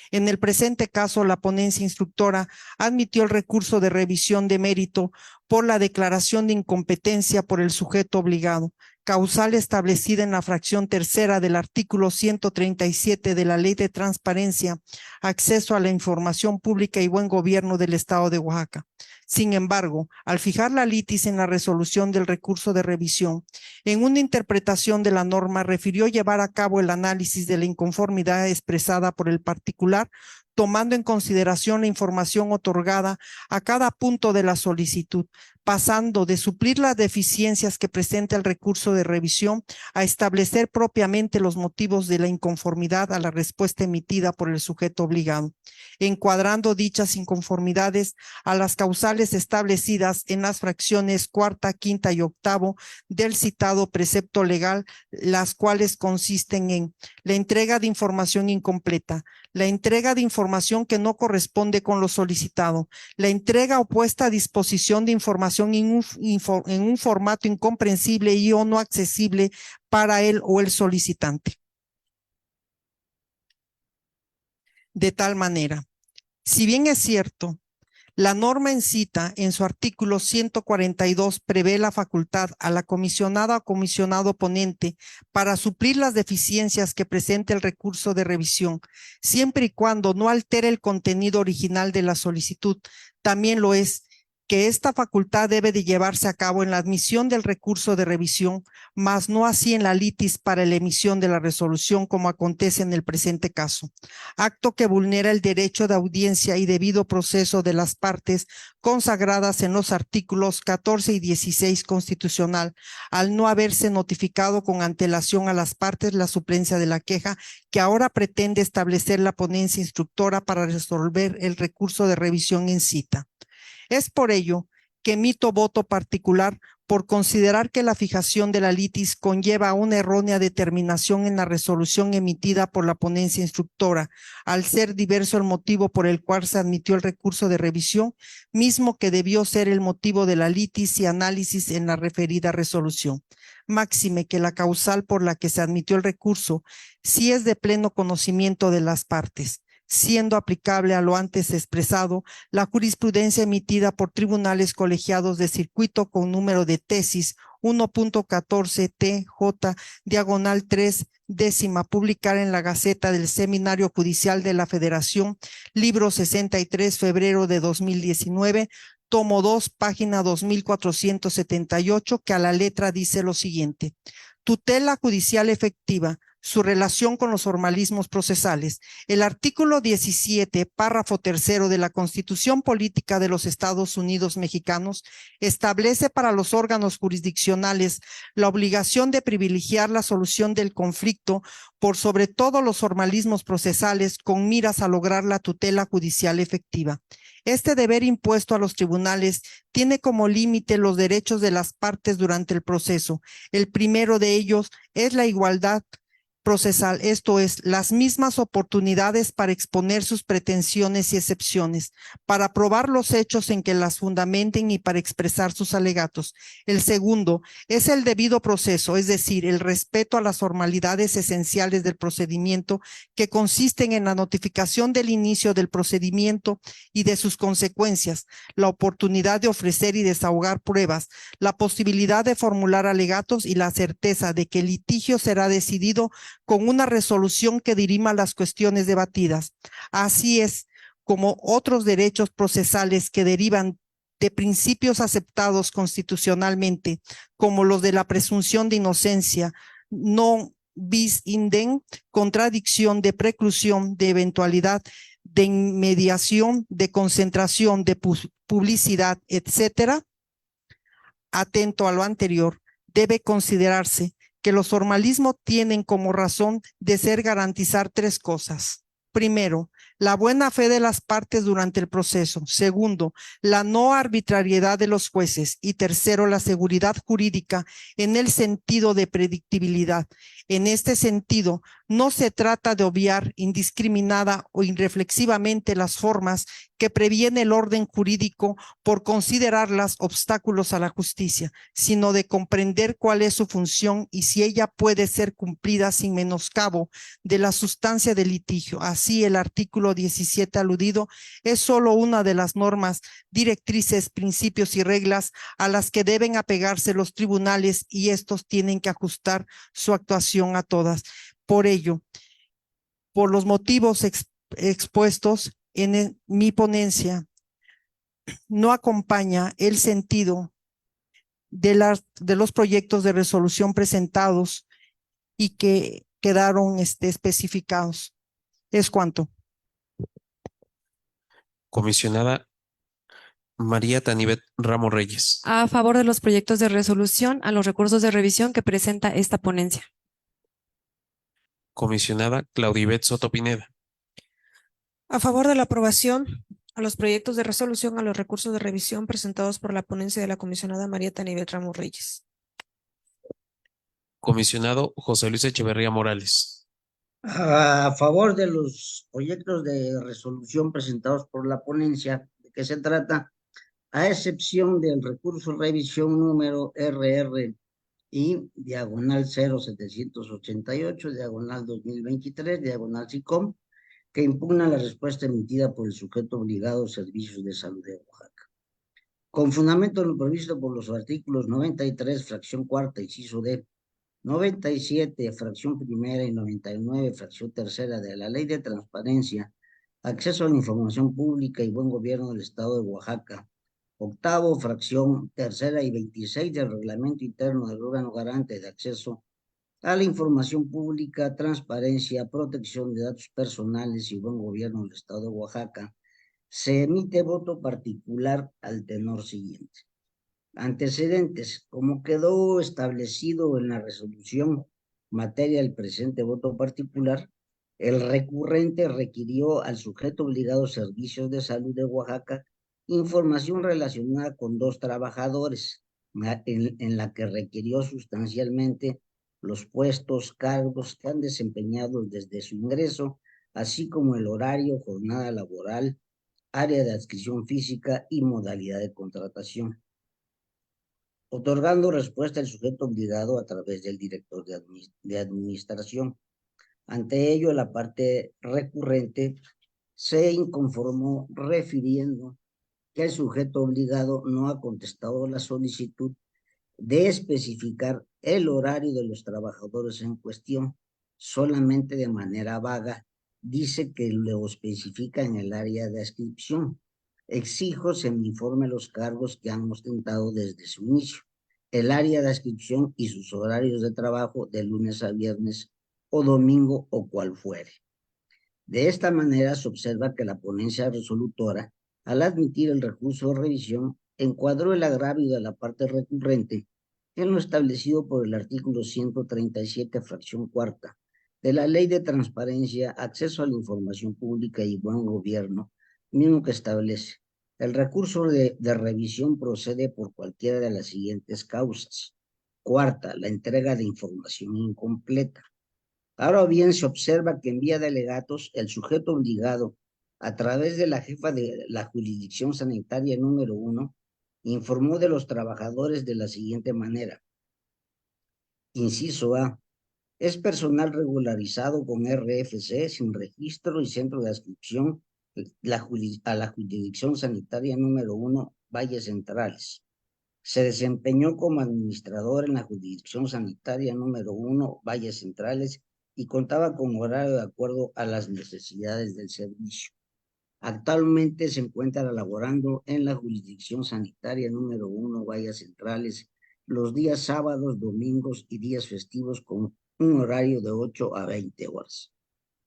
Speaker 5: En el presente caso, la ponencia instructora admitió el recurso de revisión de mérito por la declaración de incompetencia por el sujeto obligado, causal establecida en la fracción tercera del artículo 137 de la Ley de Transparencia, Acceso a la Información Pública y Buen Gobierno del Estado de Oaxaca. Sin embargo, al fijar la litis en la resolución del recurso de revisión, en una interpretación de la norma refirió llevar a cabo el análisis de la inconformidad expresada por el particular, tomando en consideración la información otorgada a cada punto de la solicitud, pasando de suplir las deficiencias que presenta el recurso de revisión a establecer propiamente los motivos de la inconformidad a la respuesta emitida por el sujeto obligado, encuadrando dichas inconformidades a las causales establecidas en las fracciones cuarta, quinta y octavo del citado precepto legal, las cuales consisten en la entrega de información incompleta, la entrega de información que no corresponde con lo solicitado, la entrega o puesta a disposición de información en un formato incomprensible y o no accesible para él o el solicitante. De tal manera, si bien es cierto, la norma en cita en su artículo 142 prevé la facultad a la comisionada o comisionado ponente para suplir las deficiencias que presente el recurso de revisión, siempre y cuando no altere el contenido original de la solicitud. También lo es que esta facultad debe de llevarse a cabo en la admisión del recurso de revisión, mas no así en la litis para la emisión de la resolución, como acontece en el presente caso, acto que vulnera el derecho de audiencia y debido proceso de las partes consagradas en los artículos 14 y 16 constitucional, al no haberse notificado con antelación a las partes la suplencia de la queja que ahora pretende establecer la ponencia instructora para resolver el recurso de revisión en cita. Es por ello que emito voto particular por considerar que la fijación de la litis conlleva una errónea determinación en la resolución emitida por la ponencia instructora, al ser diverso el motivo por el cual se admitió el recurso de revisión, mismo que debió ser el motivo de la litis y análisis en la referida resolución. Máxime que la causal por la que se admitió el recurso sí es de pleno conocimiento de las partes, siendo aplicable a lo antes expresado la jurisprudencia emitida por tribunales colegiados de circuito con número de tesis 1.14 TJ diagonal 3 décima publicar en la Gaceta del Seminario Judicial de la Federación, libro 63, febrero de 2019, tomo 2, página 2478, que a la letra dice lo siguiente: tutela judicial efectiva, su relación con los formalismos procesales. El artículo 17, párrafo tercero de la Constitución Política de los Estados Unidos Mexicanos establece para los órganos jurisdiccionales la obligación de privilegiar la solución del conflicto por sobre todo los formalismos procesales con miras a lograr la tutela judicial efectiva. Este deber impuesto a los tribunales tiene como límite los derechos de las partes durante el proceso. El primero de ellos es la igualdad procesal, esto es, las mismas oportunidades para exponer sus pretensiones y excepciones, para probar los hechos en que las fundamenten y para expresar sus alegatos. El segundo es el debido proceso, es decir, el respeto a las formalidades esenciales del procedimiento que consisten en la notificación del inicio del procedimiento y de sus consecuencias, la oportunidad de ofrecer y desahogar pruebas, la posibilidad de formular alegatos y la certeza de que el litigio será decidido con una resolución que dirima las cuestiones debatidas. Así es como otros derechos procesales que derivan de principios aceptados constitucionalmente, como los de la presunción de inocencia, non bis idem, contradicción, de preclusión, de eventualidad, de inmediación, de concentración, de publicidad, etcétera. Atento a lo anterior, debe considerarse que los formalismos tienen como razón de ser garantizar tres cosas. Primero, la buena fe de las partes durante el proceso. Segundo, la no arbitrariedad de los jueces. Y tercero, la seguridad jurídica en el sentido de predictibilidad. En este sentido, no se trata de obviar indiscriminada o irreflexivamente las formas que previene el orden jurídico por considerarlas obstáculos a la justicia, sino de comprender cuál es su función y si ella puede ser cumplida sin menoscabo de la sustancia del litigio. Así, el artículo 17 aludido es solo una de las normas, directrices, principios y reglas a las que deben apegarse los tribunales, y estos tienen que ajustar su actuación a todas. Por ello, por los motivos expuestos en mi ponencia, no acompaña el sentido de los proyectos de resolución presentados y que quedaron especificados. Es cuanto.
Speaker 3: Comisionada María Tanivet Ramos Reyes.
Speaker 4: A favor de los proyectos de resolución a los recursos de revisión que presenta esta ponencia.
Speaker 3: Comisionada Claudibet Soto Pineda.
Speaker 6: A favor de la aprobación a los proyectos de resolución a los recursos de revisión presentados por la ponencia de la comisionada María Tanivet Ramos Reyes.
Speaker 3: Comisionado José Luis Echeverría Morales.
Speaker 7: A favor de los proyectos de resolución presentados por la ponencia, ¿de qué se trata? A excepción del recurso revisión número RRI diagonal 0788, diagonal 2023, diagonal SICOM, que impugna la respuesta emitida por el sujeto obligado Servicios de Salud de Oaxaca. Con fundamento en lo previsto por los artículos 93, fracción cuarta, inciso D, 97, fracción primera y 99, fracción tercera de la Ley de Transparencia, Acceso a la Información Pública y Buen Gobierno del Estado de Oaxaca, octavo, fracción tercera y 26 del Reglamento Interno del órgano garante de acceso a la información pública, transparencia, protección de datos personales y buen gobierno del Estado de Oaxaca, se emite voto particular al tenor siguiente. Antecedentes. Como quedó establecido en la resolución materia del presente voto particular, el recurrente requirió al sujeto obligado Servicios de Salud de Oaxaca información relacionada con 2 trabajadores, en la que requirió sustancialmente los puestos, cargos que han desempeñado desde su ingreso, así como el horario, jornada laboral, área de adscripción física y modalidad de contratación, otorgando respuesta al sujeto obligado a través del director de administración. Ante ello, la parte recurrente se inconformó refiriendo que el sujeto obligado no ha contestado la solicitud de especificar el horario de los trabajadores en cuestión, solamente de manera vaga. Dice que lo especifica en el área de adscripción. Exijo se me informe los cargos que han ostentado desde su inicio, el área de adscripción y sus horarios de trabajo de lunes a viernes o domingo o cual fuere. De esta manera se observa que la ponencia resolutora, al admitir el recurso de revisión, encuadró el agravio de la parte recurrente en lo establecido por el artículo 137, fracción cuarta, de la Ley de Transparencia, Acceso a la Información Pública y Buen Gobierno, mismo que establece: el recurso de revisión procede por cualquiera de las siguientes causas. Cuarta, la entrega de información incompleta. Ahora bien, se observa que en vía de alegatos, el sujeto obligado, a través de la jefa de la jurisdicción sanitaria número 1, informó de los trabajadores de la siguiente manera. Inciso A: es personal regularizado con RFC sin registro y centro de adscripción a la jurisdicción sanitaria número 1, Valles Centrales. Se desempeñó como administrador en la jurisdicción sanitaria número 1, Valles Centrales, y contaba con horario de acuerdo a las necesidades del servicio. Actualmente se encuentra laborando en la jurisdicción sanitaria número 1, Valles Centrales, los días sábados, domingos y días festivos con un horario de 8 a 20 horas.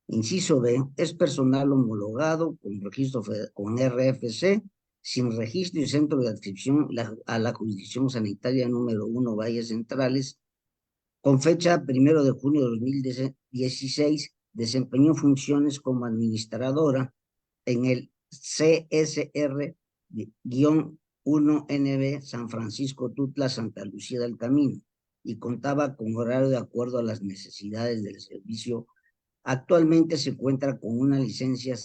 Speaker 7: Inciso B: es personal homologado con registro con RFC, sin registro y centro de adscripción a la jurisdicción sanitaria número 1, Valles Centrales. Con fecha 1 de junio de 2016, desempeñó funciones como administradora en el CSR-1NB San Francisco Tutla, Santa Lucía del Camino, y contaba con horario de acuerdo a las necesidades del servicio. Actualmente se encuentra con una licencia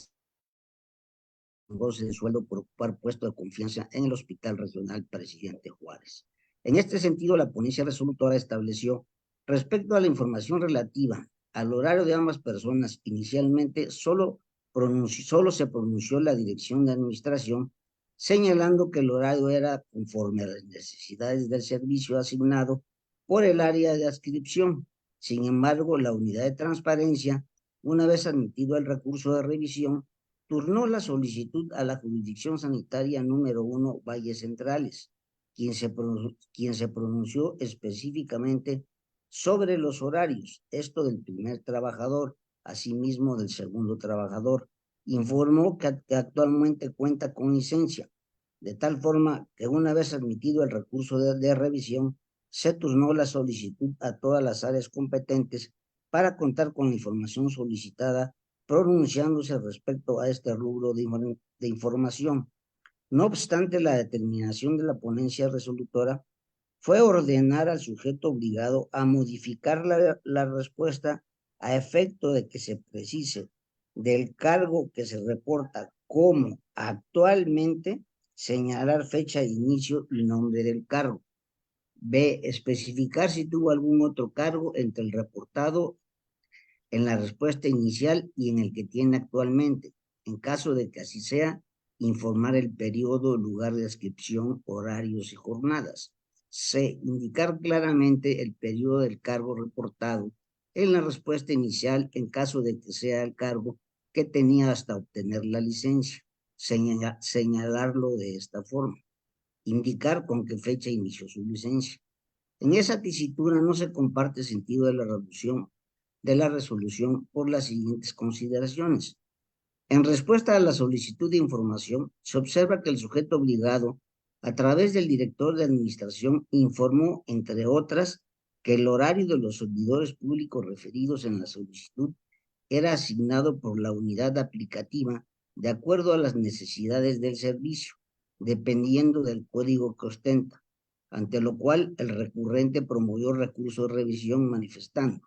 Speaker 7: en goce de sueldo por ocupar puesto de confianza en el Hospital Regional Presidente Juárez. En este sentido, la ponencia resolutora estableció: respecto a la información relativa al horario de ambas personas, inicialmente solo se pronunció la dirección de administración, señalando que el horario era conforme a las necesidades del servicio asignado por el área de adscripción. Sin embargo, la unidad de transparencia, una vez admitido el recurso de revisión, turnó la solicitud a la jurisdicción sanitaria número 1, Valles Centrales, quien se pronunció específicamente sobre los horarios, esto del primer trabajador, asimismo del segundo trabajador. Informó que actualmente cuenta con licencia, de tal forma que una vez admitido el recurso de revisión, se turnó la solicitud a todas las áreas competentes para contar con la información solicitada, pronunciándose respecto a este rubro de información. No obstante, la determinación de la ponencia resolutora fue ordenar al sujeto obligado a modificar la respuesta a efecto de que se precise del cargo que se reporta como actualmente, señalar fecha de inicio y nombre del cargo. B, especificar si tuvo algún otro cargo entre el reportado en la respuesta inicial y en el que tiene actualmente. En caso de que así sea, informar el periodo, lugar de adscripción, horarios y jornadas. C, indicar claramente el periodo del cargo reportado en la respuesta inicial en caso de que sea el cargo que tenía hasta obtener la licencia. Señalarlo de esta forma. Indicar con qué fecha inició su licencia. En esa tesitura no se comparte sentido de la resolución por las siguientes consideraciones. En respuesta a la solicitud de información, se observa que el sujeto obligado, a través del director de administración, informó, entre otras, que el horario de los servidores públicos referidos en la solicitud era asignado por la unidad aplicativa de acuerdo a las necesidades del servicio. dependiendo del código que ostenta, ante lo cual el recurrente promovió recurso de revisión manifestando: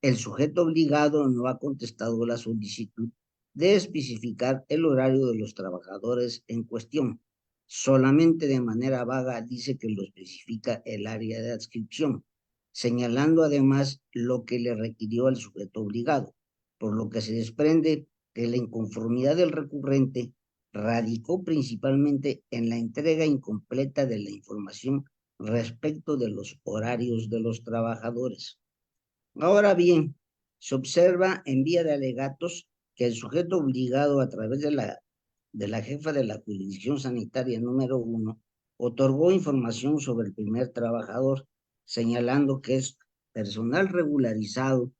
Speaker 7: el sujeto obligado no ha contestado la solicitud de especificar el horario de los trabajadores en cuestión. Solamente de manera vaga dice que lo especifica el área de adscripción, señalando además lo que le requirió al sujeto obligado, por lo que se desprende que la inconformidad del recurrente radicó principalmente en la entrega incompleta de la información respecto de los horarios de los trabajadores. Ahora bien, se observa en vía de alegatos que el sujeto obligado, a través de la jefa de la jurisdicción sanitaria número 1, otorgó información sobre el primer trabajador, señalando que es personal regularizado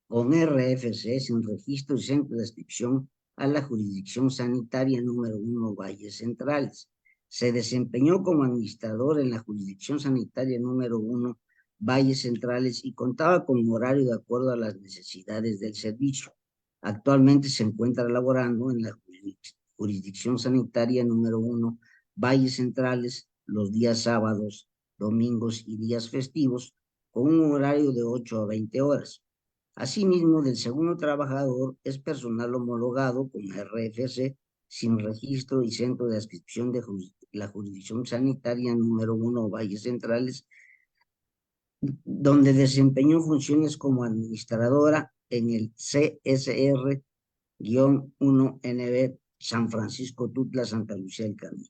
Speaker 7: con RFC sin registro y centro de inscripción a la jurisdicción sanitaria número 1 Valles Centrales. Se desempeñó como administrador en la jurisdicción sanitaria número 1 Valles Centrales y contaba con un horario de acuerdo a las necesidades del servicio. Actualmente se encuentra laborando en la jurisdicción sanitaria número 1 Valles Centrales los días sábados, domingos y días festivos, con un horario de 8 a 20 horas. Asimismo, del segundo trabajador es personal homologado con RFC sin registro y centro de adscripción de la jurisdicción sanitaria número 1 Valles Centrales, donde desempeñó funciones como administradora en el CSR-1NB San Francisco Tutla Santa Lucía del Carmen,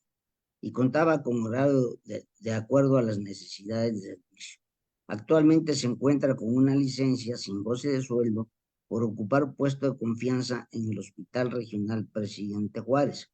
Speaker 7: y contaba con horario de acuerdo a las necesidades de servicio. Actualmente se encuentra con una licencia sin goce de sueldo por ocupar puesto de confianza en el Hospital Regional Presidente Juárez,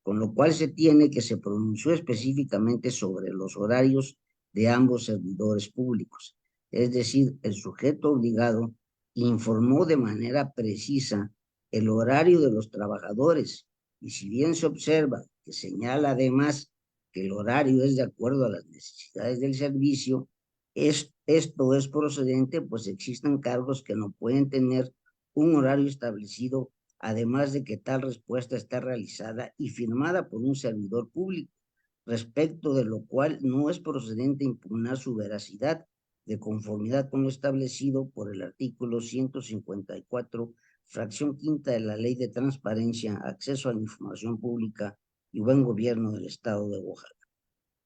Speaker 7: con lo cual se tiene que se pronunció específicamente sobre los horarios de ambos servidores públicos. Es decir, el sujeto obligado informó de manera precisa el horario de los trabajadores, y si bien se observa que señala además que el horario es de acuerdo a las necesidades del servicio, esto es procedente, pues existen cargos que no pueden tener un horario establecido, además de que tal respuesta está realizada y firmada por un servidor público, respecto de lo cual no es procedente impugnar su veracidad de conformidad con lo establecido por el artículo 154, fracción quinta de la Ley de Transparencia, Acceso a la Información Pública y Buen Gobierno del Estado de Oaxaca.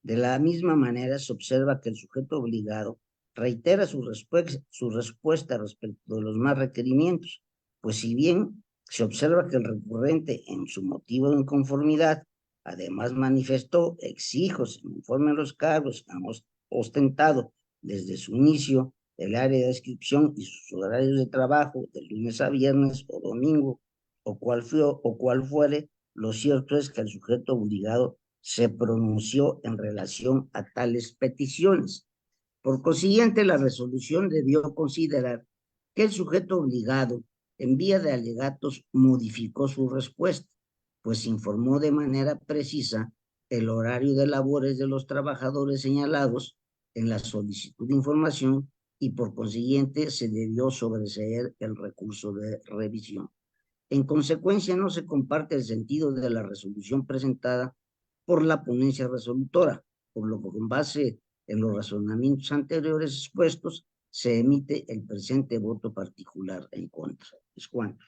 Speaker 7: De la misma manera, se observa que el sujeto obligado reitera su respuesta respecto de los más requerimientos, pues si bien se observa que el recurrente en su motivo de inconformidad además manifestó: exijo se me informen los cargos que han ostentado desde su inicio el área de inscripción y sus horarios de trabajo de lunes a viernes o domingo o cual fuere, lo cierto es que el sujeto obligado se pronunció en relación a tales peticiones. Por consiguiente, la resolución debió considerar que el sujeto obligado, en vía de alegatos, modificó su respuesta, pues informó de manera precisa el horario de labores de los trabajadores señalados en la solicitud de información, y por consiguiente se debió sobreseer el recurso de revisión. En consecuencia, no se comparte el sentido de la resolución presentada por la ponencia resolutora, por lo que con base en los razonamientos anteriores expuestos, se emite el presente voto particular en contra. Es cuanto.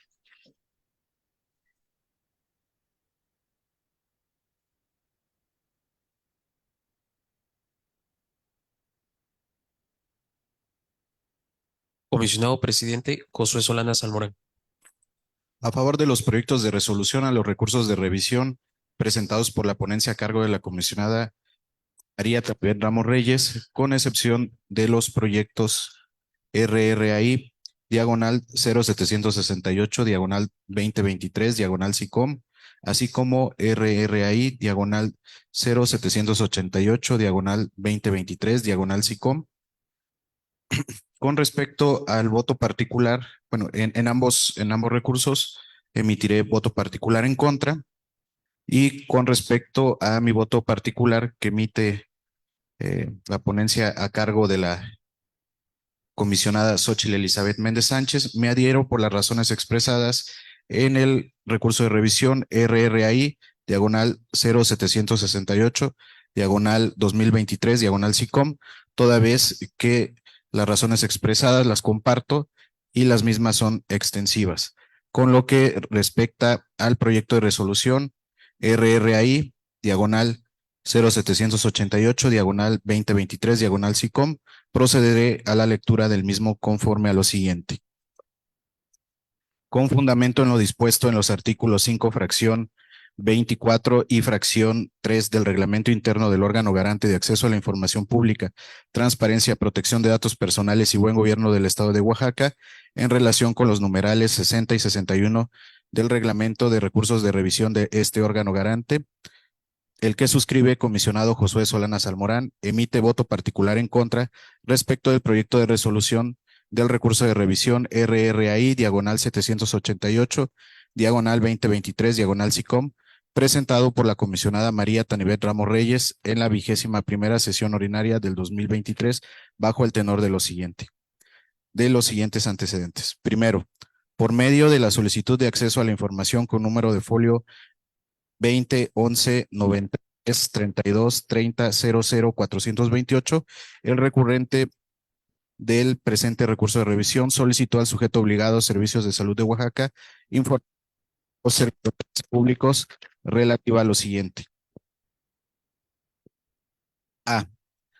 Speaker 3: Comisionado presidente Josué Solana Salmorán.
Speaker 2: A favor de los proyectos de resolución a los recursos de revisión presentados por la ponencia a cargo de la comisionada María Tanivet Ramos Reyes, con excepción de los proyectos RRAI, diagonal 0768, diagonal 2023, diagonal SICOM, así como RRAI, diagonal 0788, diagonal 2023, diagonal SICOM. Con respecto al voto particular, bueno, en ambos recursos emitiré voto particular en contra, y con respecto a mi voto particular que emite la ponencia a cargo de la comisionada Xóchitl Elizabeth Méndez Sánchez, me adhiero por las razones expresadas en el recurso de revisión RRAI, diagonal 0768, diagonal 2023, diagonal SICOM, toda vez que las razones expresadas las comparto y las mismas son extensivas. Con lo que respecta al proyecto de resolución RRAI, diagonal 0788, diagonal 2023, diagonal SICOM, procederé a la lectura del mismo conforme a lo siguiente. Con fundamento en lo dispuesto en los artículos 5, fracción 24 y fracción 3 del reglamento interno del órgano garante de acceso a la información pública, transparencia, protección de datos personales y buen gobierno del Estado de Oaxaca, en relación con los numerales 60 y 61 del reglamento de recursos de revisión de este órgano garante, el que suscribe comisionado Josué Solana Salmorán emite voto particular en contra respecto del proyecto de resolución del recurso de revisión RRAI, diagonal 788, diagonal 2023, diagonal SICOM, presentado por la comisionada María Tanibet Ramos Reyes en la 21ª sesión ordinaria del 2023, bajo el tenor de lo siguiente. De los siguientes antecedentes. Primero, por medio de la solicitud de acceso a la información con número de folio 2011-93-32-30-00-428, el recurrente del presente recurso de revisión solicitó al sujeto obligado a Servicios de Salud de Oaxaca informar a los servidores públicos relativa a lo siguiente. A.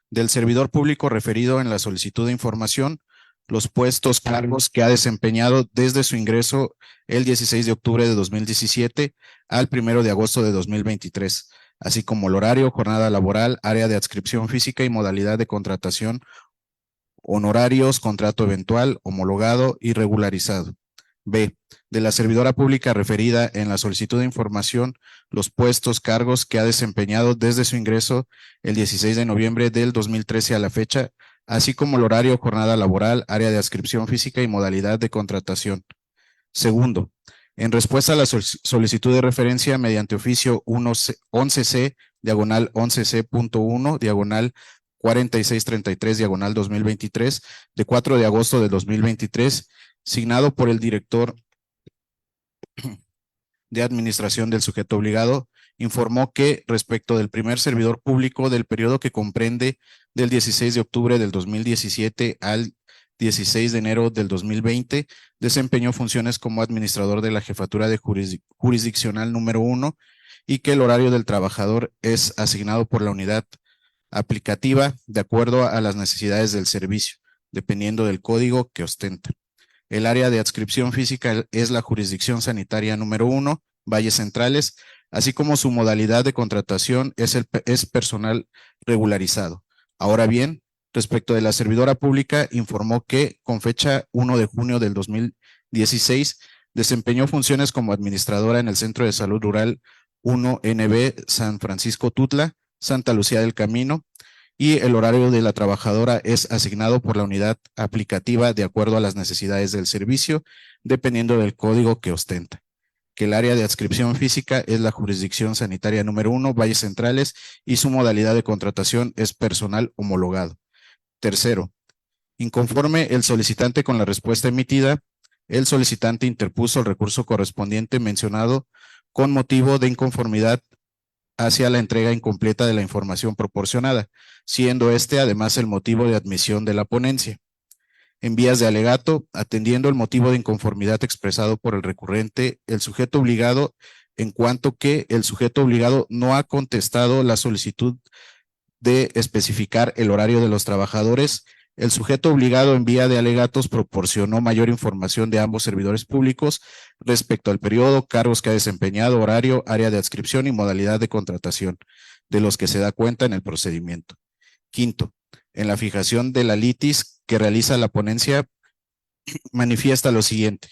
Speaker 2: Del servidor público referido en la solicitud de información, los puestos, cargos que ha desempeñado desde su ingreso el 16 de octubre de 2017 al 1 de agosto de 2023, así como el horario, jornada laboral, área de adscripción física y modalidad de contratación, honorarios, contrato eventual, homologado y regularizado. B. De la servidora pública referida en la solicitud de información, los puestos, cargos que ha desempeñado desde su ingreso el 16 de noviembre del 2013 a la fecha, así como el horario, jornada laboral, área de adscripción física y modalidad de contratación. Segundo, en respuesta a la solicitud de referencia mediante oficio 11C, diagonal 11C.1, diagonal 4633, diagonal 2023, de 4 de agosto de 2023, signado por el director de administración del sujeto obligado, informó que respecto del primer servidor público del periodo que comprende del 16 de octubre del 2017 al 16 de enero del 2020, desempeñó funciones como administrador de la jefatura de jurisdiccional número 1 y que el horario del trabajador es asignado por la unidad aplicativa de acuerdo a las necesidades del servicio, dependiendo del código que ostenta. El área de adscripción física es la jurisdicción sanitaria número 1, Valles Centrales, así como su modalidad de contratación es personal regularizado. Ahora bien, respecto de la servidora pública, informó que con fecha 1 de junio del 2016 desempeñó funciones como administradora en el Centro de Salud Rural 1NB San Francisco Tutla, Santa Lucía del Camino, y el horario de la trabajadora es asignado por la unidad aplicativa de acuerdo a las necesidades del servicio, dependiendo del código que ostenta. Que el área de adscripción física es la jurisdicción sanitaria número 1, Valles Centrales, y su modalidad de contratación es personal homologado. Tercero, inconforme el solicitante con la respuesta emitida, el solicitante interpuso el recurso correspondiente mencionado con motivo de inconformidad hacia la entrega incompleta de la información proporcionada, siendo este además el motivo de admisión de la ponencia. En vías de alegato, atendiendo el motivo de inconformidad expresado por el recurrente, el sujeto obligado, en cuanto que el sujeto obligado no ha contestado la solicitud de especificar el horario de los trabajadores, el sujeto obligado en vía de alegatos proporcionó mayor información de ambos servidores públicos respecto al periodo, cargos que ha desempeñado, horario, área de adscripción y modalidad de contratación, de los que se da cuenta en el procedimiento. Quinto, en la fijación de la litis que realiza la ponencia, manifiesta lo siguiente.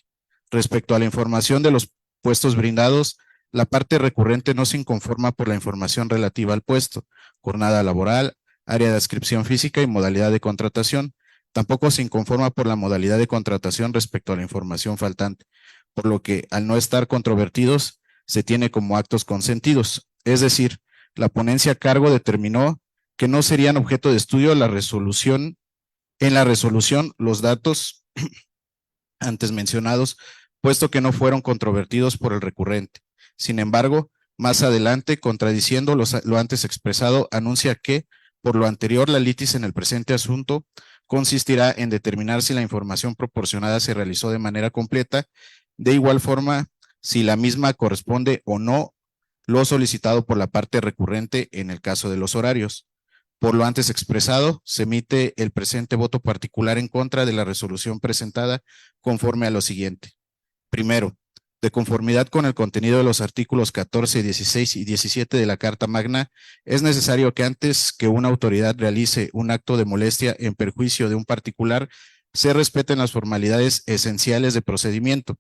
Speaker 2: Respecto a la información de los puestos brindados, la parte recurrente no se inconforma por la información relativa al puesto, jornada laboral, área de adscripción física y modalidad de contratación. Tampoco se inconforma por la modalidad de contratación respecto a la información faltante, por lo que al no estar controvertidos, se tiene como actos consentidos. Es decir, la ponencia a cargo determinó que no serían objeto de estudio en la resolución los datos antes mencionados, puesto que no fueron controvertidos por el recurrente. Sin embargo, Más adelante, contradiciendo lo antes expresado, anuncia que, por lo anterior, la litis en el presente asunto consistirá en determinar si la información proporcionada se realizó de manera completa, de igual forma, si la misma corresponde o no lo solicitado por la parte recurrente en el caso de los horarios. Por lo antes expresado, se emite el presente voto particular en contra de la resolución presentada conforme a lo siguiente. Primero, de conformidad con el contenido de los artículos 14, 16 y 17 de la Carta Magna, es necesario que antes que una autoridad realice un acto de molestia en perjuicio de un particular, se respeten las formalidades esenciales de procedimiento.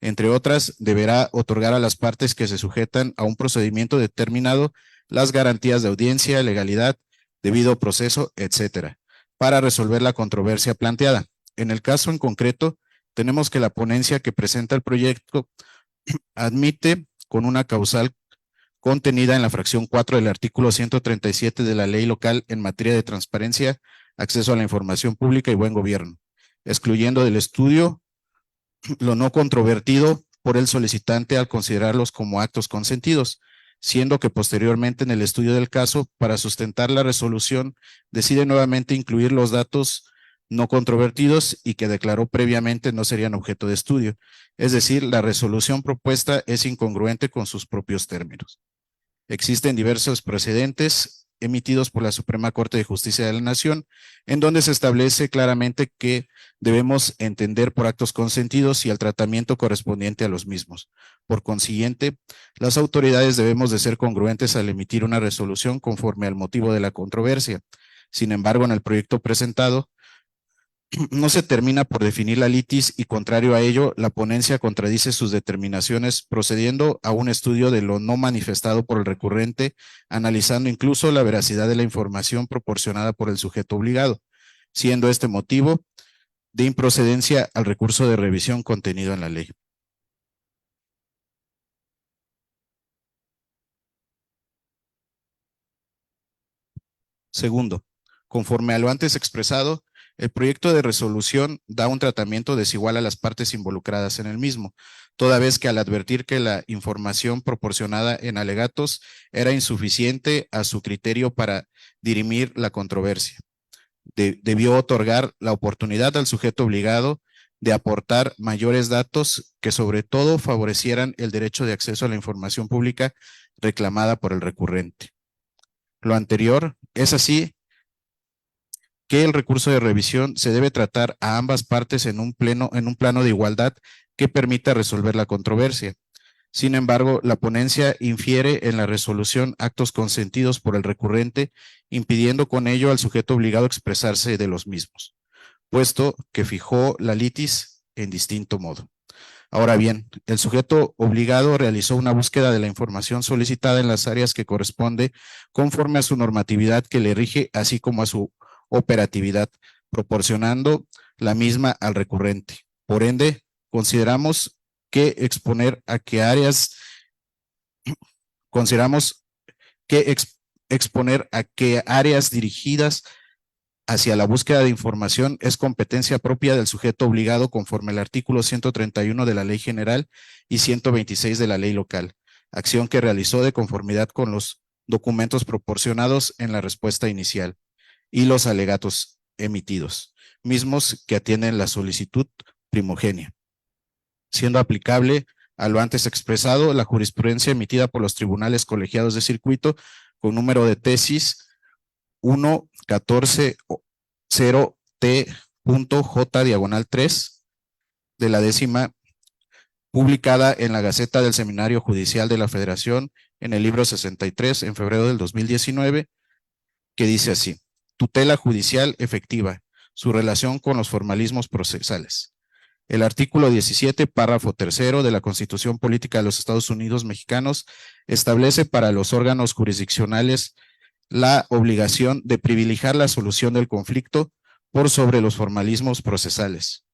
Speaker 2: Entre otras, deberá otorgar a las partes que se sujetan a un procedimiento determinado las garantías de audiencia, legalidad, debido proceso, etcétera, para resolver la controversia planteada. En el caso en concreto, tenemos que la ponencia que presenta el proyecto admite con una causal contenida en la fracción 4 del artículo 137 de la ley local en materia de transparencia, acceso a la información pública y buen gobierno, excluyendo del estudio lo no controvertido por el solicitante al considerarlos como actos consentidos, siendo que posteriormente en el estudio del caso, para sustentar la resolución, decide nuevamente incluir los datos no controvertidos y que declaró previamente no serían objeto de estudio. Es decir, la resolución propuesta es incongruente con sus propios términos. Existen diversos precedentes emitidos por la Suprema Corte de Justicia de la Nación, en donde se establece claramente que debemos entender por actos consentidos y el tratamiento correspondiente a los mismos. Por consiguiente, las autoridades debemos de ser congruentes al emitir una resolución conforme al motivo de la controversia. Sin embargo, en el proyecto presentado, no se termina por definir la litis y, contrario a ello, la ponencia contradice sus determinaciones procediendo a un estudio de lo no manifestado por el recurrente, analizando incluso la veracidad de la información proporcionada por el sujeto obligado, siendo este motivo de improcedencia al recurso de revisión contenido en la ley. Segundo, conforme a lo antes expresado, el proyecto de resolución da un tratamiento desigual a las partes involucradas en el mismo, toda vez que al advertir que la información proporcionada en alegatos era insuficiente a su criterio para dirimir la controversia, debió otorgar la oportunidad al sujeto obligado de aportar mayores datos que sobre todo favorecieran el derecho de acceso a la información pública reclamada por el recurrente. Lo anterior es así que el recurso de revisión se debe tratar a ambas partes en un plano de igualdad que permita resolver la controversia. Sin embargo, la ponencia infiere en la resolución actos consentidos por el recurrente, impidiendo con ello al sujeto obligado expresarse de los mismos, puesto que fijó la litis en distinto modo. Ahora bien, el sujeto obligado realizó una búsqueda de la información solicitada en las áreas que corresponde conforme a su normatividad que le rige, así como a su operatividad, proporcionando la misma al recurrente. Por ende, consideramos que exponer a qué áreas dirigidas hacia la búsqueda de información es competencia propia del sujeto obligado conforme al artículo 131 de la Ley General y 126 de la Ley Local, acción que realizó de conformidad con los documentos proporcionados en la respuesta inicial y los alegatos emitidos, mismos que atienden la solicitud primogénea, siendo aplicable a lo antes expresado la jurisprudencia emitida por los tribunales colegiados de circuito con número de tesis 1.14.0T.J/3 de la 10ª, publicada en la Gaceta del Seminario Judicial de la Federación en el libro 63 en febrero del 2019, que dice así: tutela judicial efectiva, su relación con los formalismos procesales. El artículo 17, párrafo 3 de la Constitución Política de los Estados Unidos Mexicanos establece para los órganos jurisdiccionales la obligación de privilegiar la solución del conflicto por sobre los formalismos procesales,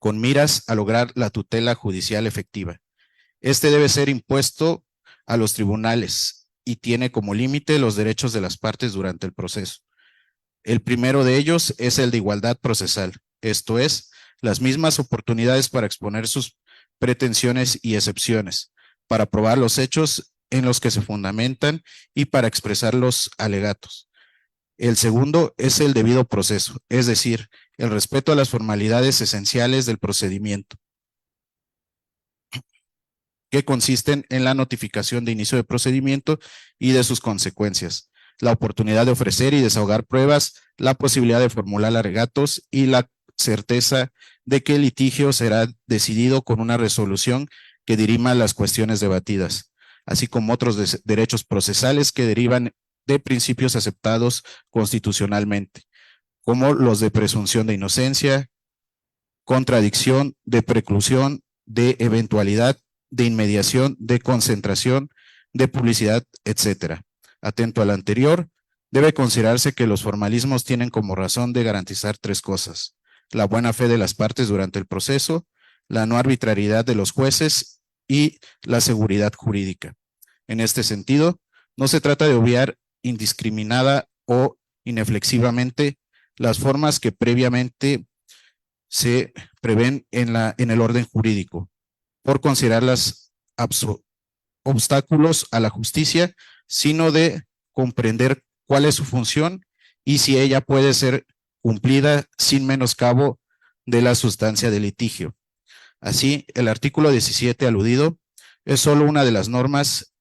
Speaker 2: con miras a lograr la tutela judicial efectiva. Este debe ser impuesto a los tribunales y tiene como límite los derechos de las partes durante el proceso. El primero de ellos es el de igualdad procesal, esto es, las mismas oportunidades para exponer sus pretensiones y excepciones, para probar los hechos en los que se fundamentan y para expresar los alegatos. El segundo es el debido proceso, es decir, el respeto a las formalidades esenciales del procedimiento, que consisten en la notificación de inicio de procedimiento y de sus consecuencias, la oportunidad de ofrecer y desahogar pruebas, la posibilidad de formular alegatos y la certeza de que el litigio será decidido con una resolución que dirima las cuestiones debatidas, así como otros derechos procesales que derivan de principios aceptados constitucionalmente, como los de presunción de inocencia, contradicción, de preclusión, de eventualidad, de inmediación, de concentración, de publicidad, etcétera. Atento al anterior, debe considerarse que los formalismos tienen como razón de garantizar tres cosas: la buena fe de las partes durante el proceso, la no arbitrariedad de los jueces y la seguridad jurídica. En este sentido, no se trata de obviar indiscriminada o ineflexivamente las formas que previamente se prevén en el orden jurídico, por considerarlas obstáculos a la justicia, sino de comprender cuál es su función y si ella puede ser cumplida sin menoscabo de la sustancia del litigio. Así, el artículo 17 aludido es solo una de las normas,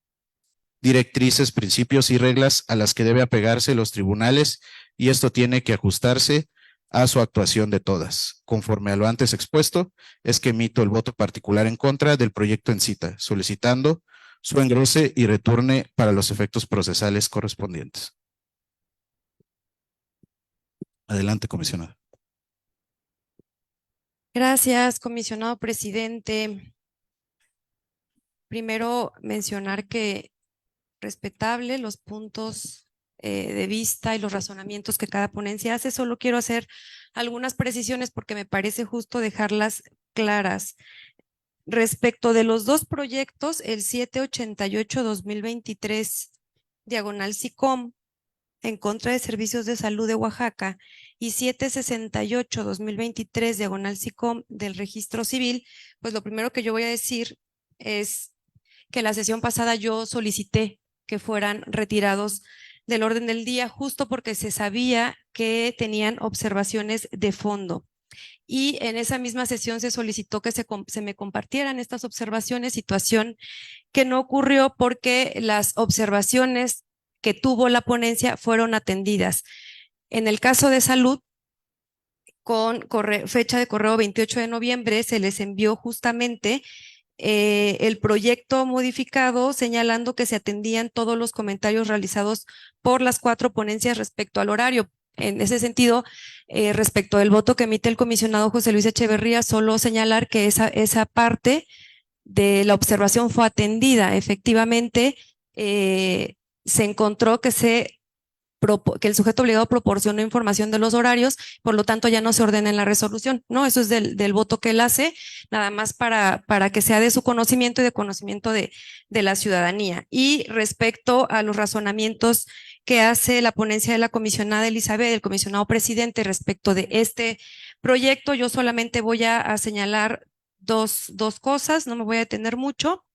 Speaker 2: directrices, principios y reglas a las que debe apegarse los tribunales, y esto tiene que ajustarse a su actuación de todas. Conforme a lo antes expuesto, es que emito el voto particular en contra del proyecto en cita, solicitando su engrose y retorne para los efectos procesales correspondientes. Adelante, comisionado.
Speaker 4: Gracias, comisionado presidente. Primero, mencionar que respetable los puntos de vista y los razonamientos que cada ponencia hace. Solo quiero hacer algunas precisiones porque me parece justo dejarlas claras. Respecto de los dos proyectos, el 788-2023, diagonal SICOM, en contra de Servicios de Salud de Oaxaca, y 768-2023, diagonal SICOM, del Registro Civil, pues lo primero que yo voy a decir es que la sesión pasada yo solicité que fueran retirados del orden del día justo porque se sabía que tenían observaciones de fondo. Y en esa misma sesión se solicitó que se me compartieran estas observaciones, situación que no ocurrió porque las observaciones que tuvo la ponencia fueron atendidas. En el caso de salud, con fecha de correo 28 de noviembre, se les envió justamente el proyecto modificado señalando que se atendían todos los comentarios realizados por las 4 ponencias respecto al horario. En ese sentido, respecto del voto que emite el comisionado José Luis Echeverría, solo señalar que esa parte de la observación fue atendida. Efectivamente, se encontró que el sujeto obligado proporcionó información de los horarios, por lo tanto ya no se ordena en la resolución, ¿no? Eso es del voto que él hace, nada más para que sea de su conocimiento y de conocimiento de la ciudadanía. Y respecto a los razonamientos que hace la ponencia de la comisionada Elizabeth, el comisionado presidente, respecto de este proyecto, yo solamente voy a señalar dos cosas, no me voy a detener mucho.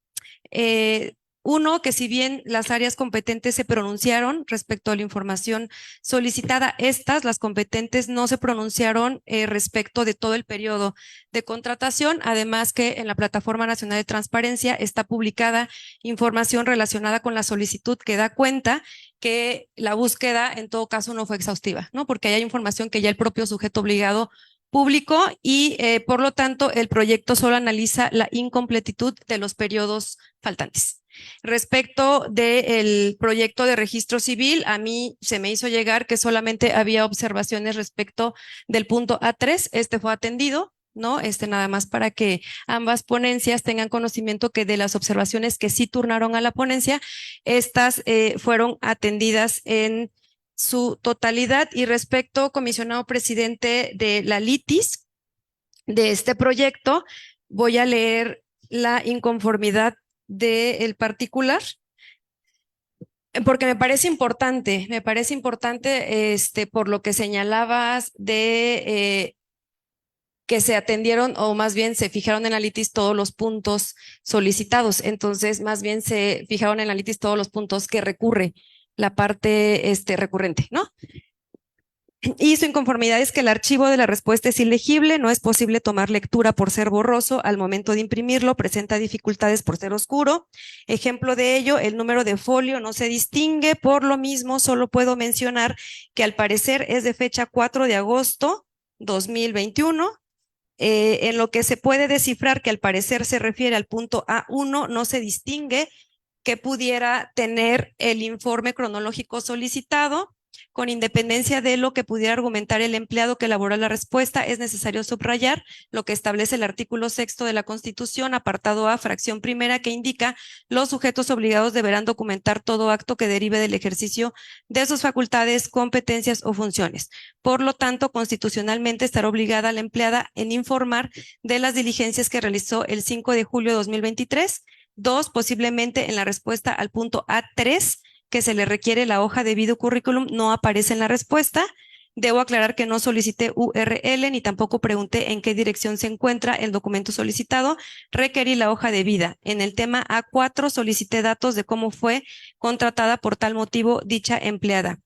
Speaker 4: Uno, que si bien las áreas competentes se pronunciaron respecto a la información solicitada, las competentes no se pronunciaron respecto de todo el periodo de contratación, además que en la Plataforma Nacional de Transparencia está publicada información relacionada con la solicitud que da cuenta que la búsqueda en todo caso no fue exhaustiva, ¿no? Porque hay información que ya el propio sujeto obligado publicó y por lo tanto el proyecto solo analiza la incompletitud de los periodos faltantes. Respecto del proyecto de registro civil, a mí se me hizo llegar que solamente había observaciones respecto del punto A3, fue atendido, ¿no? Nada más para que ambas ponencias tengan conocimiento que de las observaciones que sí turnaron a la ponencia, estas fueron atendidas en su totalidad. Y respecto, comisionado presidente, de la litis de este proyecto, voy a leer la inconformidad del particular, porque me parece importante, por lo que señalabas de que se atendieron o más bien se fijaron en la litis todos los puntos solicitados. Entonces, más bien se fijaron en la litis todos los puntos que recurre la parte recurrente, ¿no? Y su inconformidad es que el archivo de la respuesta es ilegible, no es posible tomar lectura por ser borroso, al momento de imprimirlo presenta dificultades por ser oscuro. Ejemplo de ello, el número de folio no se distingue, por lo mismo solo puedo mencionar que al parecer es de fecha 4 de agosto 2021. En lo que se puede descifrar que al parecer se refiere al punto A1, no se distingue que pudiera tener el informe cronológico solicitado. Con independencia de lo que pudiera argumentar el empleado que elaboró la respuesta, es necesario subrayar lo que establece el artículo 6º de la Constitución, apartado A, fracción primera, que indica: los sujetos obligados deberán documentar todo acto que derive del ejercicio de sus facultades, competencias o funciones. Por lo tanto, constitucionalmente estará obligada la empleada en informar de las diligencias que realizó el 5 de julio de 2023. 2, posiblemente en la respuesta al punto A3, que se le requiere la hoja de video currículum, no aparece en la respuesta. Debo aclarar que no solicité URL ni tampoco pregunté en qué dirección se encuentra el documento solicitado. Requerí la hoja de vida. En el tema A4 solicité datos de cómo fue contratada por tal motivo dicha empleada.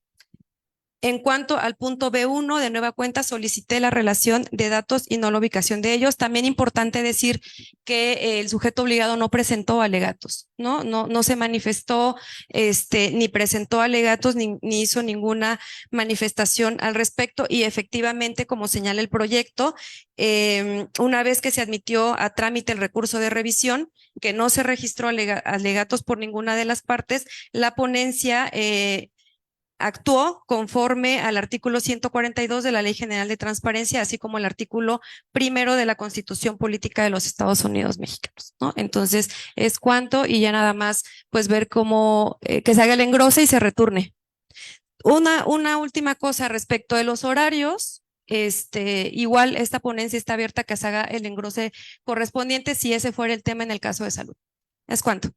Speaker 4: En cuanto al punto B1, de nueva cuenta solicité la relación de datos y no la ubicación de ellos. También importante decir que el sujeto obligado no presentó alegatos, ¿no? No se manifestó, ni presentó alegatos, ni hizo ninguna manifestación al respecto. Y efectivamente, como señala el proyecto, una vez que se admitió a trámite el recurso de revisión, que no se registró alegatos por ninguna de las partes, la ponencia actuó conforme al artículo 142 de la Ley General de Transparencia, así como el artículo 1 de la Constitución Política de los Estados Unidos Mexicanos, ¿no? Entonces, es cuanto, y ya nada más, pues ver cómo que se haga el engrose y se returne. Una última cosa respecto de los horarios. Igual esta ponencia está abierta a que se haga el engrose correspondiente si ese fuera el tema en el caso de salud. Es cuanto.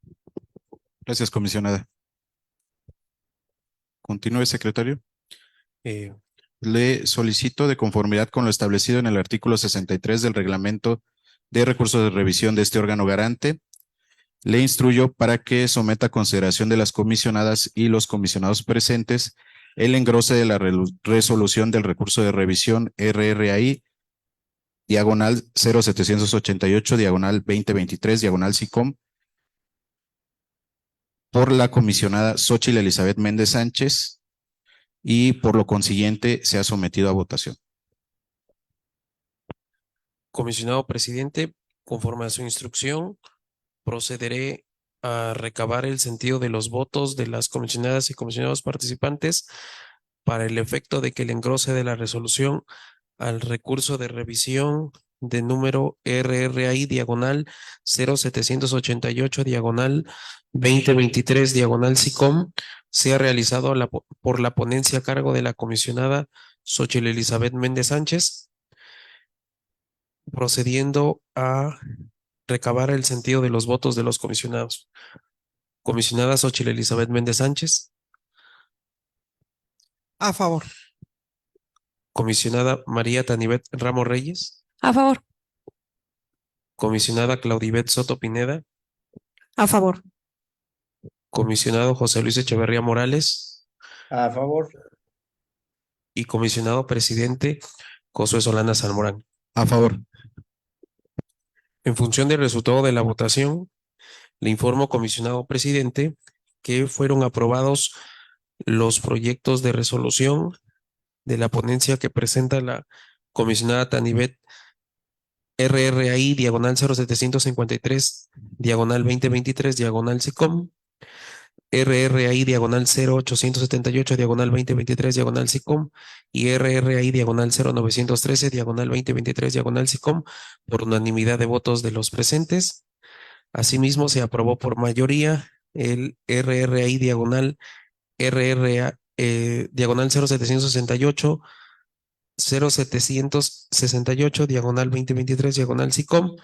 Speaker 2: Gracias, comisionada. Continúe, secretario. Le solicito, de conformidad con lo establecido en el artículo 63 del reglamento de recursos de revisión de este órgano garante, le instruyo para que someta a consideración de las comisionadas y los comisionados presentes el engrose de la resolución del recurso de revisión RRAI diagonal 0788 diagonal 2023 diagonal SICOM por la comisionada Xóchitl Elizabeth Méndez Sánchez, y por lo consiguiente se ha sometido a votación.
Speaker 3: Comisionado presidente, conforme a su instrucción, procederé a recabar el sentido de los votos de las comisionadas y comisionados participantes para el efecto de que el engrose de la resolución al recurso de revisión de número RRAI diagonal 0788 diagonal 2023 diagonal SICOM sea realizado por la ponencia a cargo de la comisionada Xóchitl Elizabeth Méndez Sánchez, procediendo a recabar el sentido de los votos de los comisionados. Comisionada Xóchitl Elizabeth Méndez Sánchez.
Speaker 5: A favor.
Speaker 3: Comisionada María Tanibet Ramos Reyes.
Speaker 4: A favor.
Speaker 3: Comisionada Claudibet Soto Pineda.
Speaker 6: A favor.
Speaker 3: Comisionado José Luis Echeverría Morales.
Speaker 7: A favor.
Speaker 3: Y comisionado presidente Josué Solana Salmorán.
Speaker 2: A favor.
Speaker 3: En función del resultado de la votación, le informo, comisionado presidente, que fueron aprobados los proyectos de resolución de la ponencia que presenta la comisionada Tanibet RRAI diagonal 0753 diagonal 2023 diagonal SICOM, RRAI diagonal 0878 diagonal 2023 diagonal SICOM y RRAI diagonal 0913 diagonal 2023 diagonal SICOM por unanimidad de votos de los presentes. Asimismo, se aprobó por mayoría el RRAI diagonal diagonal 0768 0768 diagonal 2023 diagonal SICOM,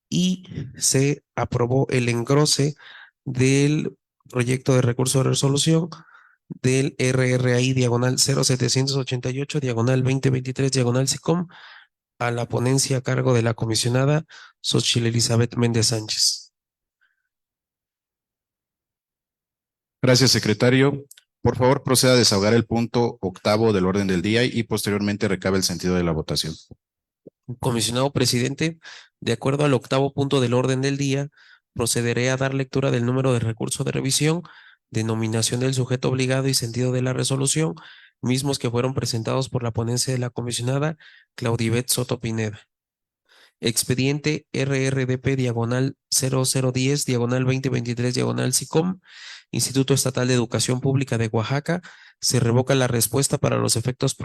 Speaker 3: y se aprobó el engrose del proyecto de recurso de resolución del RRAI diagonal 0788 diagonal 2023 diagonal SICOM a la ponencia a cargo de la comisionada Xochitl Elizabeth Méndez Sánchez.
Speaker 2: Gracias, secretario. Por favor, proceda a desahogar el punto 8º del orden del día y posteriormente recabe el sentido de la votación.
Speaker 3: Comisionado presidente, de acuerdo al 8º punto del orden del día, procederé a dar lectura del número de recurso de revisión, denominación del sujeto obligado y sentido de la resolución, mismos que fueron presentados por la ponencia de la comisionada Claudibet Soto Pineda. Expediente RRDP diagonal 0010 diagonal 2023 diagonal SICOM, Instituto Estatal de Educación Pública de Oaxaca, se revoca la respuesta para los efectos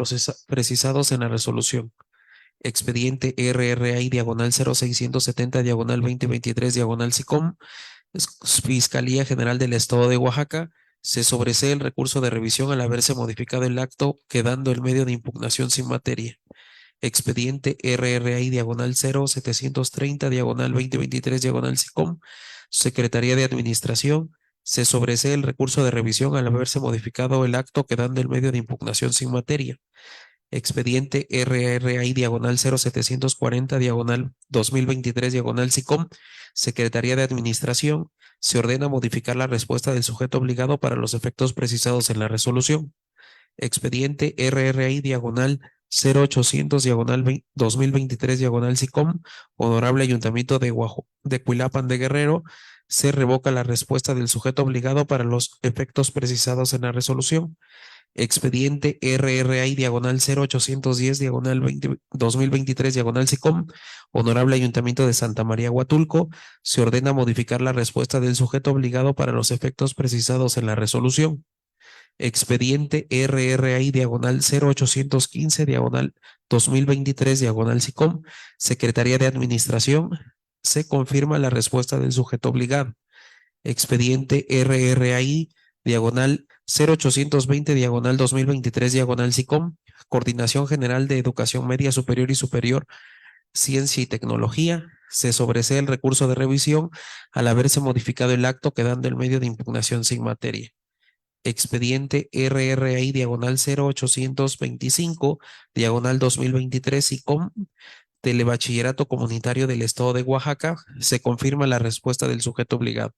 Speaker 3: precisados en la resolución. Expediente RRI diagonal 0670 diagonal 2023 diagonal SICOM, Fiscalía General del Estado de Oaxaca, se sobresee el recurso de revisión al haberse modificado el acto, quedando el medio de impugnación sin materia. Expediente RRI diagonal 0730 diagonal 2023 diagonal SICOM, Secretaría de Administración, se sobresee el recurso de revisión al haberse modificado el acto, quedando el medio de impugnación sin materia. Expediente RRI diagonal 0740 diagonal 2023 diagonal SICOM, Secretaría de Administración, se ordena modificar la respuesta del sujeto obligado para los efectos precisados en la resolución. Expediente RRI diagonal 0800 diagonal 2023 diagonal SICOM, Honorable Ayuntamiento de Cuilapan de Guerrero, se revoca la respuesta del sujeto obligado para los efectos precisados en la resolución. Expediente RRI diagonal 0810 diagonal 2023 diagonal SICOM, Honorable Ayuntamiento de Santa María Huatulco, se ordena modificar la respuesta del sujeto obligado para los efectos precisados en la resolución. Expediente RRI diagonal 0815 diagonal 2023 diagonal SICOM, Secretaría de Administración, se confirma la respuesta del sujeto obligado. Expediente RRI diagonal 0820 diagonal 2023 diagonal SICOM, Coordinación General de Educación Media Superior y Superior, Ciencia y Tecnología, se sobresee el recurso de revisión al haberse modificado el acto, quedando el medio de impugnación sin materia. Expediente RRI diagonal 0825 diagonal 2023 SICOM, Telebachillerato Comunitario del Estado de Oaxaca, se confirma la respuesta del sujeto obligado.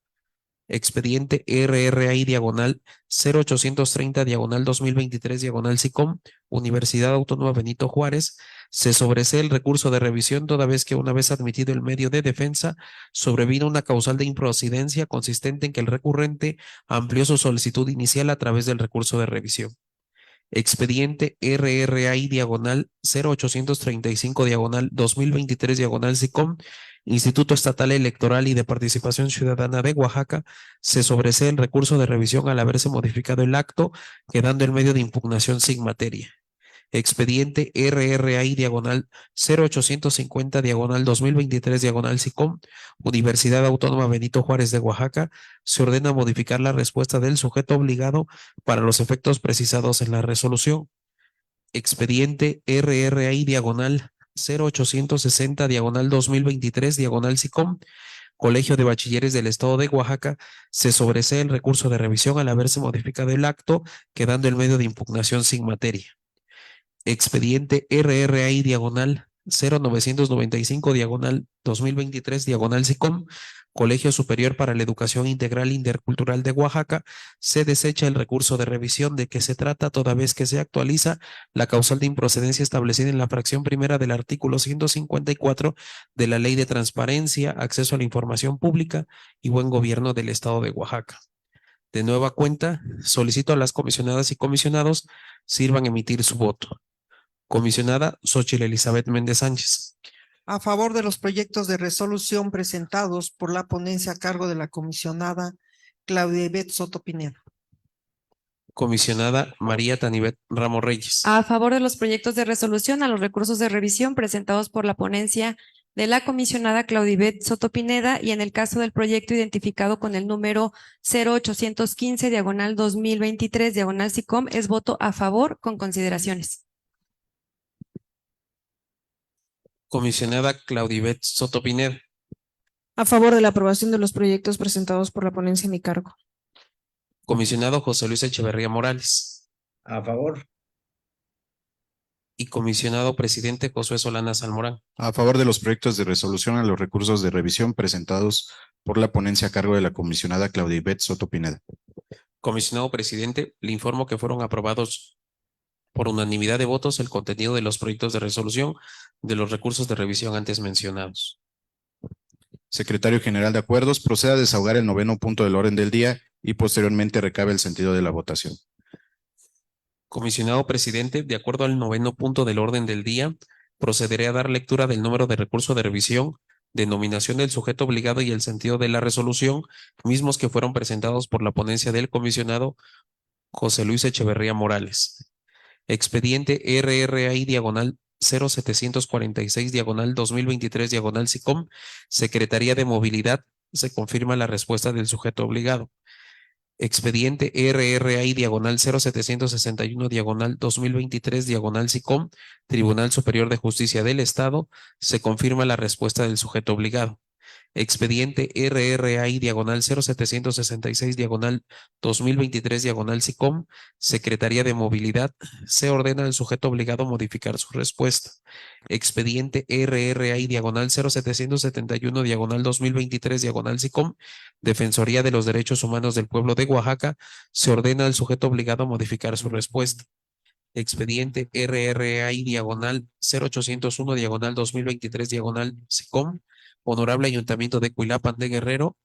Speaker 3: Expediente RRI diagonal 0830 diagonal 2023 diagonal SICOM, Universidad Autónoma Benito Juárez, se sobresee el recurso de revisión toda vez que, una vez admitido el medio de defensa, sobrevino una causal de improcedencia consistente en que el recurrente amplió su solicitud inicial a través del recurso de revisión. Expediente RRI diagonal 0835 diagonal 2023 diagonal SICOM, Instituto Estatal Electoral y de Participación Ciudadana de Oaxaca, se sobresee el recurso de revisión al haberse modificado el acto, quedando el medio de impugnación sin materia. Expediente RRI diagonal 0850 diagonal 2023 diagonal SICOM, Universidad Autónoma Benito Juárez de Oaxaca, se ordena modificar la respuesta del sujeto obligado para los efectos precisados en la resolución. Expediente RRI diagonal 0860 diagonal 2023 diagonal SICOM, Colegio de Bachilleres del Estado de Oaxaca, se sobresee el recurso de revisión al haberse modificado el acto, quedando el medio de impugnación sin materia. Expediente RRI diagonal 0995 diagonal 2023 diagonal SICOM, Colegio Superior para la Educación Integral Intercultural de Oaxaca, se desecha el recurso de revisión de que se trata toda vez que se actualiza la causal de improcedencia establecida en la fracción primera del artículo 154 de la Ley de Transparencia, Acceso a la Información Pública y Buen Gobierno del Estado de Oaxaca. De nueva cuenta, solicito a las comisionadas y comisionados sirvan emitir su voto. Comisionada Xochitl Elizabeth Méndez Sánchez.
Speaker 5: A favor de los proyectos de resolución presentados por la ponencia a cargo de la comisionada Claudibet Soto Pineda.
Speaker 3: Comisionada María Tanibet Ramos Reyes.
Speaker 4: A favor de los proyectos de resolución a los recursos de revisión presentados por la ponencia de la comisionada Claudibet Soto Pineda, y en el caso del proyecto identificado con el número 0815 diagonal 2023 diagonal SICOM, es voto a favor con consideraciones.
Speaker 3: Comisionada Claudibet Soto Pineda.
Speaker 6: A favor de la aprobación de los proyectos presentados por la ponencia en mi cargo.
Speaker 3: Comisionado José Luis Echeverría Morales.
Speaker 7: A favor.
Speaker 3: y comisionado presidente Josué Solana Salmorán.
Speaker 2: A favor de los proyectos de resolución a los recursos de revisión presentados por la ponencia a cargo de la comisionada Claudia Ivette Soto Pineda.
Speaker 3: Comisionado presidente, le informo que fueron aprobados por unanimidad de votos el contenido de los proyectos de resolución de los recursos de revisión antes mencionados.
Speaker 2: Secretario General de Acuerdos, proceda a desahogar el 9º punto del orden del día y posteriormente recabe el sentido de la votación.
Speaker 3: Comisionado presidente, de acuerdo al 9º punto del orden del día, procederé a dar lectura del número de recurso de revisión, denominación del sujeto obligado y el sentido de la resolución, mismos que fueron presentados por la ponencia del comisionado José Luis Echeverría Morales. Expediente RRI diagonal 0746 diagonal 2023 diagonal SICOM, Secretaría de Movilidad, se confirma la respuesta del sujeto obligado. Expediente RRI diagonal 0761 diagonal 2023 diagonal SICOM, Tribunal Superior de Justicia del Estado, se confirma la respuesta del sujeto obligado. Expediente RRI diagonal 0766 diagonal 2023 diagonal SICOM, Secretaría de Movilidad, se ordena al sujeto obligado modificar su respuesta. Expediente RRI diagonal 0771 diagonal 2023 diagonal SICOM, Defensoría de los Derechos Humanos del Pueblo de Oaxaca, se ordena al sujeto obligado modificar su respuesta. Expediente RRI diagonal 0801 diagonal 2023 diagonal SICOM, Honorable Ayuntamiento de Cuilapan de Guerrero,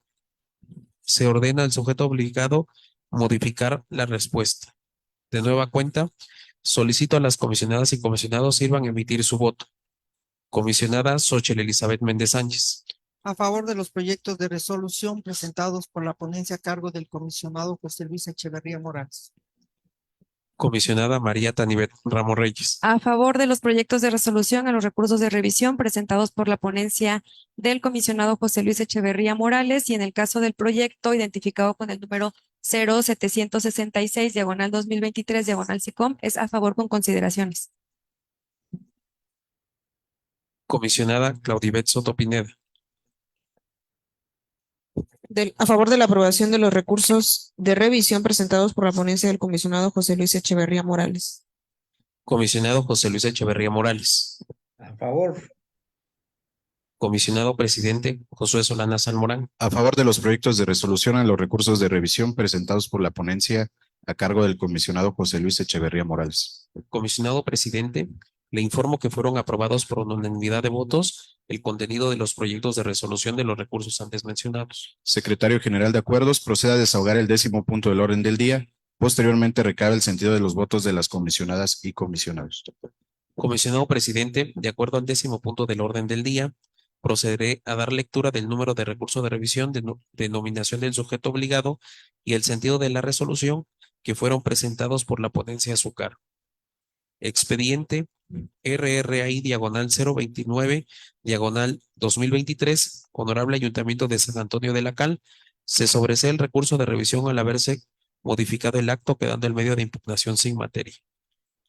Speaker 3: se ordena al sujeto obligado modificar la respuesta. De nueva cuenta, solicito a las comisionadas y comisionados sirvan a emitir su voto. Comisionada Xóchitl Elizabeth Méndez Sánchez.
Speaker 5: A favor de los proyectos de resolución presentados por la ponencia a cargo del comisionado José Luis Echeverría Morales.
Speaker 3: Comisionada María Tanibet Ramos Reyes.
Speaker 4: A favor de los proyectos de resolución a los recursos de revisión presentados por la ponencia del comisionado José Luis Echeverría Morales y en el caso del proyecto identificado con el número 0766 diagonal 2023 diagonal SICOM es a favor con consideraciones.
Speaker 3: Comisionada Claudibet Soto Pineda.
Speaker 6: A favor de la aprobación de los recursos de revisión presentados por la ponencia del comisionado José Luis Echeverría Morales.
Speaker 3: Comisionado José Luis Echeverría Morales.
Speaker 7: A favor.
Speaker 3: Comisionado presidente Josué Solana Salmorán.
Speaker 2: A favor de los proyectos de resolución a los recursos de revisión presentados por la ponencia a cargo del comisionado José Luis Echeverría Morales.
Speaker 3: Comisionado presidente, le informo que fueron aprobados por unanimidad de votos el contenido de los proyectos de resolución de los recursos antes mencionados.
Speaker 2: Secretario General de Acuerdos, proceda a desahogar el 10º punto del orden del día. Posteriormente recabe el sentido de los votos de las comisionadas y comisionados.
Speaker 3: Comisionado presidente, de acuerdo al 10º punto del orden del día, procederé a dar lectura del número de recurso de revisión, denominación del sujeto obligado y el sentido de la resolución que fueron presentados por la ponencia a su cargo. Expediente RRI diagonal 029 diagonal 2023, Honorable Ayuntamiento de San Antonio de la Cal, se sobresee el recurso de revisión al haberse modificado el acto quedando el medio de impugnación sin materia.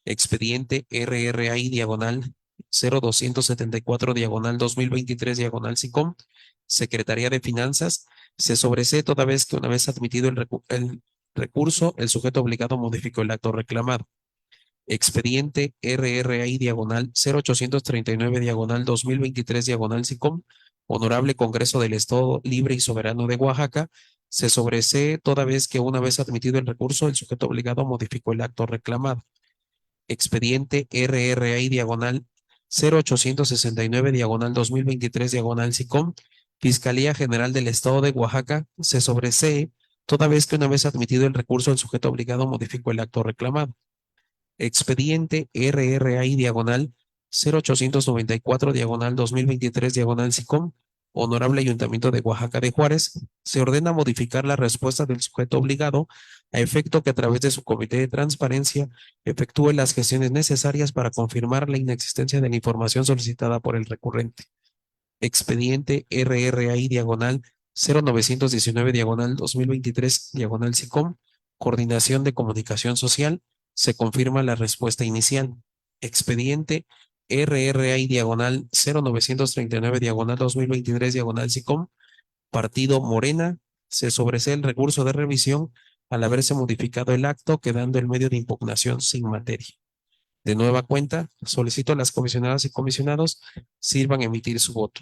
Speaker 3: Expediente RRI diagonal 0274 diagonal 2023 diagonal SICOM, Secretaría de Finanzas, se sobresee toda vez que una vez admitido el recurso, el sujeto obligado modificó el acto reclamado. Expediente RRI diagonal 0839 diagonal 2023 diagonal SICOM, Honorable Congreso del Estado Libre y Soberano de Oaxaca, se sobresee toda vez que una vez admitido el recurso, el sujeto obligado modificó el acto reclamado. Expediente RRI diagonal 0869 diagonal 2023 diagonal SICOM, Fiscalía General del Estado de Oaxaca, se sobresee toda vez que una vez admitido el recurso, el sujeto obligado modificó el acto reclamado. Expediente RRI diagonal 0894 diagonal 2023 diagonal SICOM, Honorable Ayuntamiento de Oaxaca de Juárez, se ordena modificar la respuesta del sujeto obligado a efecto que a través de su comité de transparencia efectúe las gestiones necesarias para confirmar la inexistencia de la información solicitada por el recurrente. Expediente RRI diagonal 0919 diagonal 2023 diagonal SICOM, Coordinación de Comunicación Social, se confirma la respuesta inicial. Expediente RRI diagonal 0939 diagonal 2023 diagonal SICOM, Partido Morena, se sobresee el recurso de revisión al haberse modificado el acto, quedando el medio de impugnación sin materia. De nueva cuenta, solicito a las comisionadas y comisionados sirvan a emitir su voto.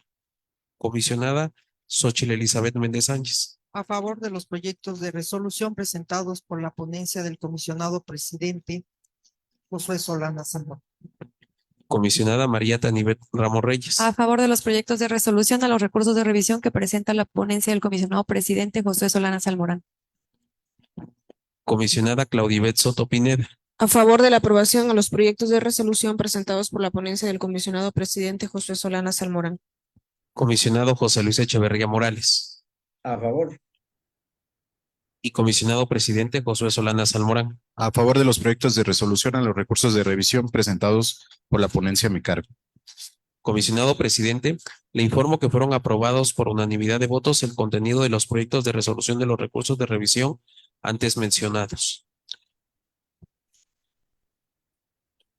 Speaker 3: Comisionada Xóchitl Elizabeth Méndez Sánchez.
Speaker 5: A favor de los proyectos de resolución presentados por la ponencia del comisionado presidente Josué Solana Zamora.
Speaker 3: Comisionada María Tanivet Ramos Reyes.
Speaker 4: A favor de los proyectos de resolución a los recursos de revisión que presenta la ponencia del comisionado presidente Josué Solana Salmorán.
Speaker 3: Comisionada Claudibet Soto Pineda.
Speaker 6: A favor de la aprobación a los proyectos de resolución presentados por la ponencia del comisionado presidente Josué Solana Salmorán.
Speaker 3: Comisionado José Luis Echeverría Morales.
Speaker 7: A favor.
Speaker 3: Y comisionado presidente Josué Solana Salmorán.
Speaker 2: A favor de los proyectos de resolución a los recursos de revisión presentados por la ponencia a mi cargo.
Speaker 3: Comisionado presidente, le informo que fueron aprobados por unanimidad de votos el contenido de los proyectos de resolución de los recursos de revisión antes mencionados.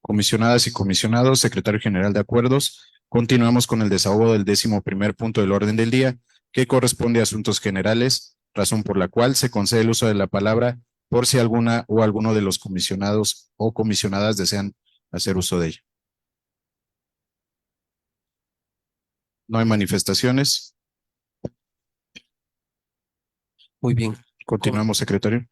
Speaker 2: Comisionadas y comisionados, secretario general de acuerdos, continuamos con el desahogo del 11º punto del orden del día, que corresponde a asuntos generales, razón por la cual se concede el uso de la palabra por si alguna o alguno de los comisionados o comisionadas desean hacer uso de ella. No hay manifestaciones.
Speaker 3: Muy bien.
Speaker 2: Continuamos, secretario.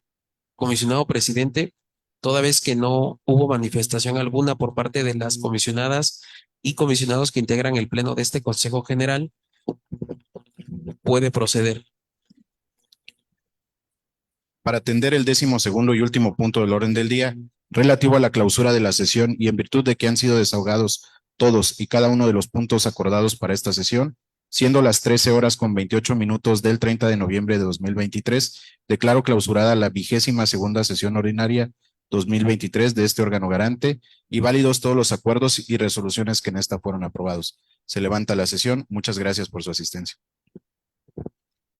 Speaker 3: Comisionado presidente, toda vez que no hubo manifestación alguna por parte de las comisionadas y comisionados que integran el pleno de este Consejo General, puede proceder.
Speaker 2: Para atender el 12º y último punto del orden del día, relativo a la clausura de la sesión y en virtud de que han sido desahogados todos y cada uno de los puntos acordados para esta sesión, siendo las 13:28 del 30 de noviembre de 2023, declaro clausurada la 22ª sesión ordinaria 2023 de este órgano garante y válidos todos los acuerdos y resoluciones que en esta fueron aprobados. Se levanta la sesión. Muchas gracias por su asistencia.